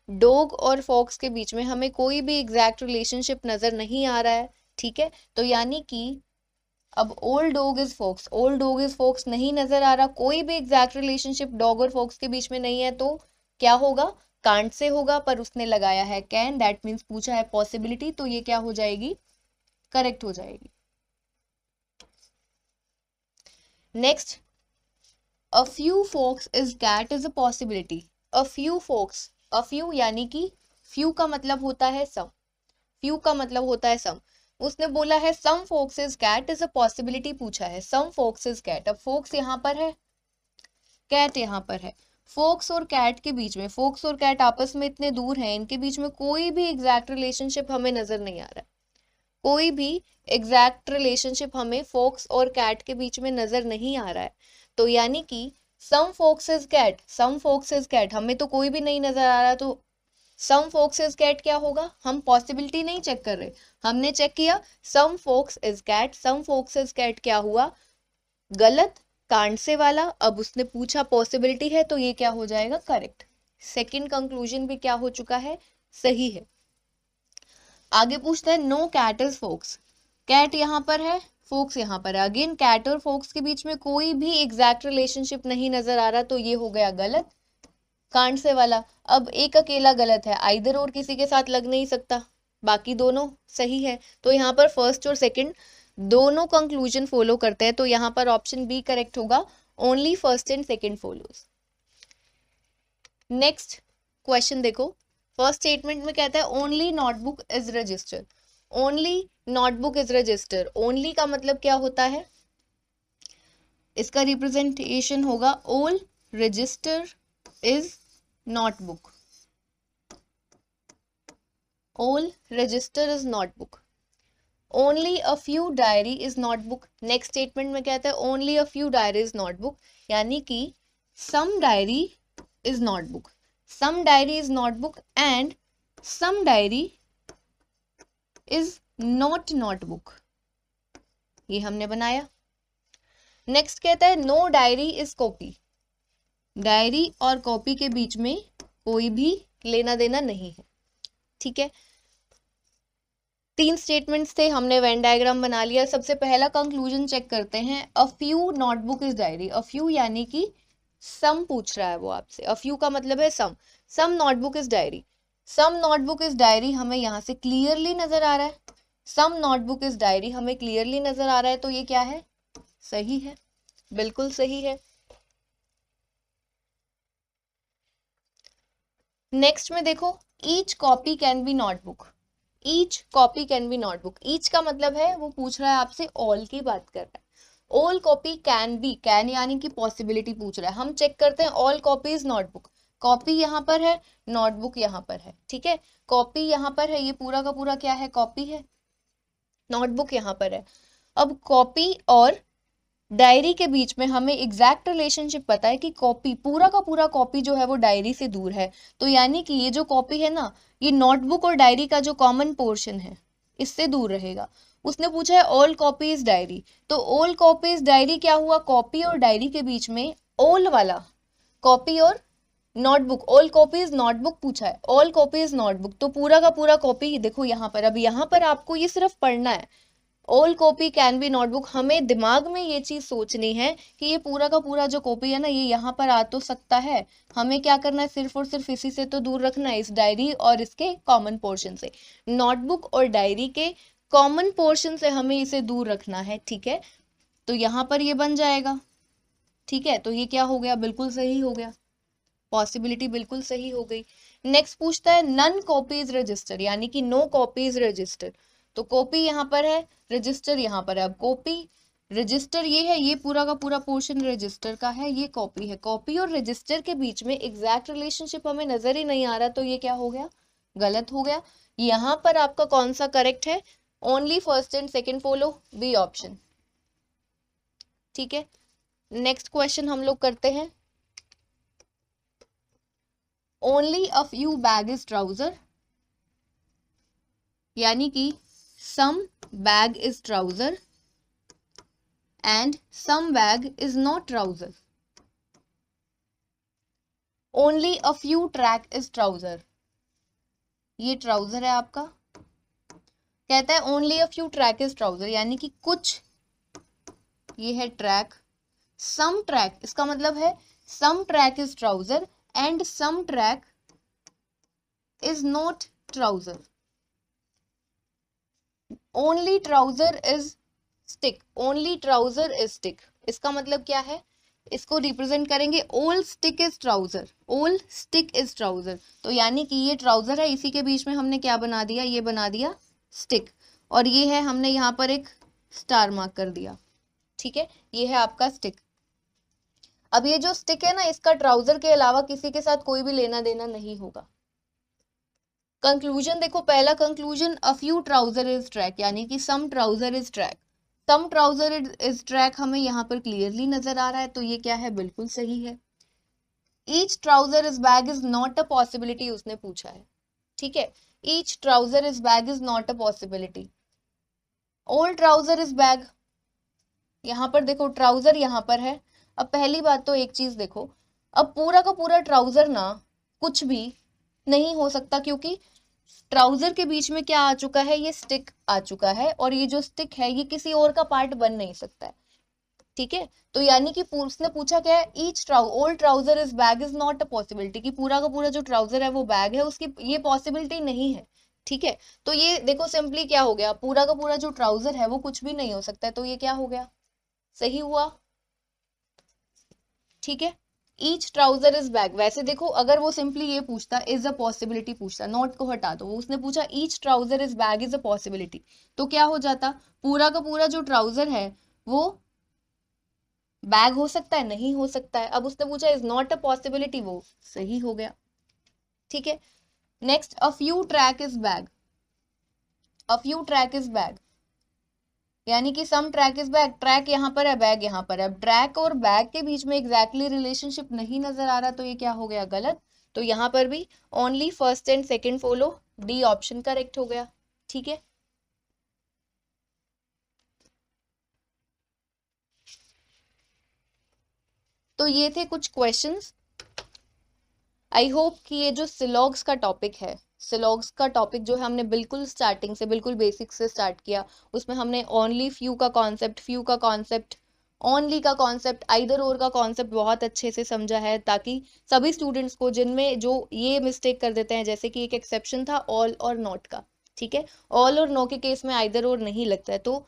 डॉग और फॉक्स के बीच में हमें कोई भी एग्जैक्ट रिलेशनशिप नजर नहीं आ रहा है, ठीक है, तो यानी कि अब old dog is fox, old dog is fox नहीं नजर आ रहा, कोई भी एग्जैक्ट रिलेशनशिप डॉग और फोक्स के बीच में नहीं है, तो क्या होगा, कांट से होगा, पर उसने लगाया है कैन, दैट मीन्स पूछा है पॉसिबिलिटी, तो ये क्या हो जाएगी, करेक्ट हो जाएगी। Next, a few fox is cat is a possibility. A few fox, a few यानी कि फ्यू का मतलब होता है सम, फ्यू का मतलब होता है सम, उसने बोला है some fox is cat is a possibility पूछा है, सम फोक्स इज कैट, अब फोक्स यहाँ पर है, कैट यहाँ पर है, फोक्स और कैट के बीच में, फोक्स और कैट आपस में इतने दूर हैं, इनके बीच में कोई भी एग्जैक्ट रिलेशनशिप हमें नजर नहीं आ रहा है, कोई भी एग्जैक्ट रिलेशनशिप हमें फोक्स और कैट के बीच में नजर नहीं आ रहा है, तो यानी कि some fox is cat, some fox is cat, हमें तो कोई भी नहीं नजर आ रहा, तो सम फोक्स इज कैट क्या होगा, हम पॉसिबिलिटी नहीं चेक कर रहे, हमने चेक किया some fox is cat, some fox is cat क्या हुआ, गलत, कांड से वाला, अब उसने पूछा पॉसिबिलिटी है, तो ये क्या हो जाएगा, करेक्ट। सेकंड कंक्लूजन भी क्या हो चुका है, सही है। आगे पूछता है no cat is fox, cat यहाँ पर है, फोक्स यहाँ पर है, अगेन कैट और फोक्स के बीच में कोई भी एग्जैक्ट रिलेशनशिप नहीं नजर आ रहा, तो ये हो गया गलत, कांड से वाला, अब एक अकेला गलत है, आइदर और किसी के साथ लग नहीं सकता, बाकी दोनों सही है, तो यहाँ पर फर्स्ट और सेकंड दोनों कंक्लूजन फॉलो करते हैं, तो यहाँ पर ऑप्शन बी करेक्ट होगा, only first and second follows. Next question देखो, फर्स्ट स्टेटमेंट में कहता है only notebook is register, only notebook is register, only का मतलब क्या होता है, इसका रिप्रेजेंटेशन होगा all register is notebook, all register is notebook, only a few diary is notebook, next statement में कहता है only a few diary is notebook, यानी कि सम diary is notebook, some diary is notebook and some diary is not notebook, ये हमने बनाया। Next कहता है no diary is copy, diary और कॉपी के बीच में कोई भी लेना देना नहीं है, ठीक है, तीन स्टेटमेंट्स थे, हमने वेन डायग्राम बना लिया। सबसे पहला कंक्लूजन चेक करते हैं, a few notebook is diary, a few यानी कि सम पूछ रहा है वो आपसे, अ फ्यू का मतलब है some, some notebook is diary, some notebook is diary हमें यहाँ से क्लियरली नजर आ रहा है, सम नोटबुक इज डायरी हमें क्लियरली नजर आ रहा है, तो ये क्या है, सही है, बिल्कुल सही है। नेक्स्ट में देखो, each copy can be notebook, each copy can be notebook, each का मतलब है वो पूछ रहा है आपसे ऑल की बात कर रहा है, all copy can be, can यानी कि पॉसिबिलिटी पूछ रहा है, हम चेक करते हैं ऑल कॉपीज नोटबुक, कॉपी यहाँ पर है, नोटबुक यहाँ पर है, ठीक है, कॉपी यहाँ पर है, ये पूरा का पूरा क्या है, कॉपी है, नोटबुक यहाँ पर है, अब कॉपी और डायरी के बीच में हमें एग्जैक्ट रिलेशनशिप पता है कि कॉपी, पूरा का पूरा कॉपी जो है वो डायरी से दूर है, तो यानी कि ये जो कॉपी है ना, ये नोटबुक और डायरी का जो कॉमन पोर्शन है इससे दूर रहेगा। उसने पूछा है ऑल कॉपीज डायरी, तो ऑल कॉपीज डायरी क्या हुआ, कॉपी और डायरी के बीच में ऑल वाला, कॉपी और नोटबुक, ऑल कॉपीज नोटबुक पूछा है, ऑल कॉपीज नोटबुक, तो पूरा का पूरा कॉपी देखो यहाँ पर, अब यहाँ पर आपको ये सिर्फ पढ़ना है, all copy can be notebook, हमें दिमाग में ये चीज सोचनी है कि ये पूरा का पूरा जो कॉपी है ना, ये यहाँ पर आ तो सकता है, हमें क्या करना है, सिर्फ और सिर्फ इसी से तो दूर रखना है, इस डायरी और इसके कॉमन पोर्शन से, नोटबुक और डायरी के कॉमन पोर्शन से हमें इसे दूर रखना है, ठीक है, तो यहाँ पर ये बन जाएगा, ठीक है, तो ये क्या हो गया, बिल्कुल सही हो गया, पॉसिबिलिटी बिल्कुल सही हो गई। नेक्स्ट पूछता है नन कॉपीज रजिस्टर, यानी कि नो कॉपीज रजिस्टर, तो कॉपी यहाँ पर है, रजिस्टर यहाँ पर है, अब कॉपी रजिस्टर ये है, ये पूरा का पूरा पोर्शन रजिस्टर का है, ये कॉपी है, कॉपी और रजिस्टर के बीच में एग्जैक्ट रिलेशनशिप हमें नजर ही नहीं आ रहा, तो ये क्या हो गया, गलत हो गया। यहाँ पर आपका कौन सा करेक्ट है, only first and second follow, B option, ठीक है। नेक्स्ट क्वेश्चन हम लोग करते हैं, only a few bag is trouser, यानी कि some bag is trouser and some bag is not trouser. Only a few track is trouser, ये trouser है आपका। कहता है only a few track is trouser, यानी कि कुछ, ये है ट्रैक। सम ट्रैक, इसका मतलब है some track is trouser and some track is not trouser. Only trouser is stick, only trouser is stick, इसका मतलब क्या है, इसको रिप्रेजेंट करेंगे all stick is trouser, all stick is trouser. तो यानी कि ये ट्राउजर है, इसी के बीच में हमने क्या बना दिया, ये बना दिया स्टिक, और ये है हमने यहाँ पर एक स्टार मार्क कर दिया, ठीक है, ये है आपका स्टिक। अब ये जो स्टिक है ना, इसका ट्राउजर के अलावा किसी के साथ कोई भी लेना देना नहीं होगा। कंक्लूजन देखो, पहला conclusion, a few trouser is track, यानी कि some trouser is track, some trouser is track हमें यहाँ पर क्लियरली नजर आ रहा है, तो ये क्या है, बिल्कुल सही है। Each trouser is bag is not a possibility, उसने पूछा है, ठीक है, each trouser is bag is not a possibility. All trouser is bag, यहाँ पर देखो ट्राउजर यहाँ पर है। अब पहली बात तो एक चीज देखो, अब पूरा का पूरा ट्राउजर ना कुछ भी नहीं हो सकता, क्योंकि ट्राउजर के बीच में क्या आ चुका है, ये स्टिक आ चुका है, और ये जो स्टिक है ये किसी और का पार्ट बन नहीं सकता है, ठीक है। तो यानी कि उसने पूछा क्या है, each all trouser is bag is not a possibility, कि पूरा का पूरा जो ट्राउजर है वो बैग है, उसकी ये पॉसिबिलिटी नहीं है, ठीक है। तो ये देखो सिंपली क्या हो गया, पूरा का पूरा जो ट्राउजर है वो कुछ भी नहीं हो सकता है, तो ये क्या हो गया, सही हुआ, ठीक है। ईच ट्राउजर इज बैग, वैसे देखो अगर वो सिंपली ये पूछता, इज अ पॉसिबिलिटी पूछता, नॉट को हटा दो, उसने पूछा each trouser is bag is a possibility, तो क्या हो जाता, पूरा का पूरा जो ट्राउजर है वो बैग हो सकता है, नहीं हो सकता है। अब उसने पूछा इज नॉट अ पॉसिबिलिटी, वो सही हो गया, ठीक है। Next, a few track is bag, a few track is bag, यानी कि सम ट्रैक इज बैग, ट्रैक यहाँ पर है, बैग यहाँ पर है। अब ट्रैक और बैग के बीच में एग्जैक्टली रिलेशनशिप नहीं नजर आ रहा, तो ये क्या हो गया, गलत। तो यहाँ पर भी only first and second follow, D option correct हो गया, ठीक है। तो ये थे कुछ क्वेश्चंस। आई होप कि ये जो सिलॉग्स का टॉपिक है, सिलॉग्स का टॉपिक जो है हमने बिल्कुल स्टार्टिंग से, बिल्कुल बेसिक से स्टार्ट किया, उसमें हमने ओनली फ्यू का कॉन्सेप्ट, फ्यू का कॉन्सेप्ट, ओनली का कॉन्सेप्ट, आइदर और का कॉन्सेप्ट बहुत अच्छे से समझा है, ताकि सभी स्टूडेंट्स को, जिनमें जो ये मिस्टेक कर देते हैं, जैसे कि एक एक्सेप्शन था ऑल और नॉट का, ठीक है, ऑल और नो के केस में आइदर और नहीं लगता है, तो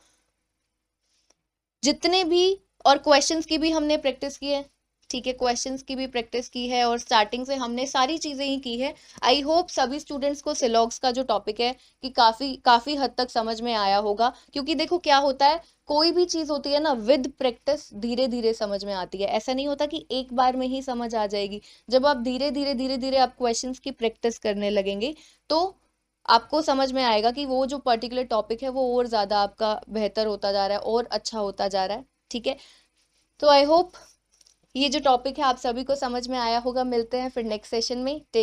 जितने भी, और क्वेश्चंस की भी हमने प्रैक्टिस की है, ठीक है, क्वेश्चंस की भी प्रैक्टिस की है, और स्टार्टिंग से हमने सारी चीजें ही की है। आई होप सभी स्टूडेंट्स को सिलॉग्स का जो टॉपिक है कि काफी काफी हद तक समझ में आया होगा, क्योंकि देखो क्या होता है, कोई भी चीज होती है ना, विद प्रैक्टिस धीरे धीरे समझ में आती है, ऐसा नहीं होता कि एक बार में ही समझ आ जाएगी। जब आप धीरे धीरे आप क्वेश्चंस की प्रैक्टिस करने लगेंगे, तो आपको समझ में आएगा कि वो जो पर्टिकुलर टॉपिक है वो और ज्यादा आपका बेहतर होता जा रहा है और अच्छा होता जा रहा है, ठीक है। तो आई होप ये जो टॉपिक है आप सभी को समझ में आया होगा। मिलते हैं फिर नेक्स्ट सेशन में। टेक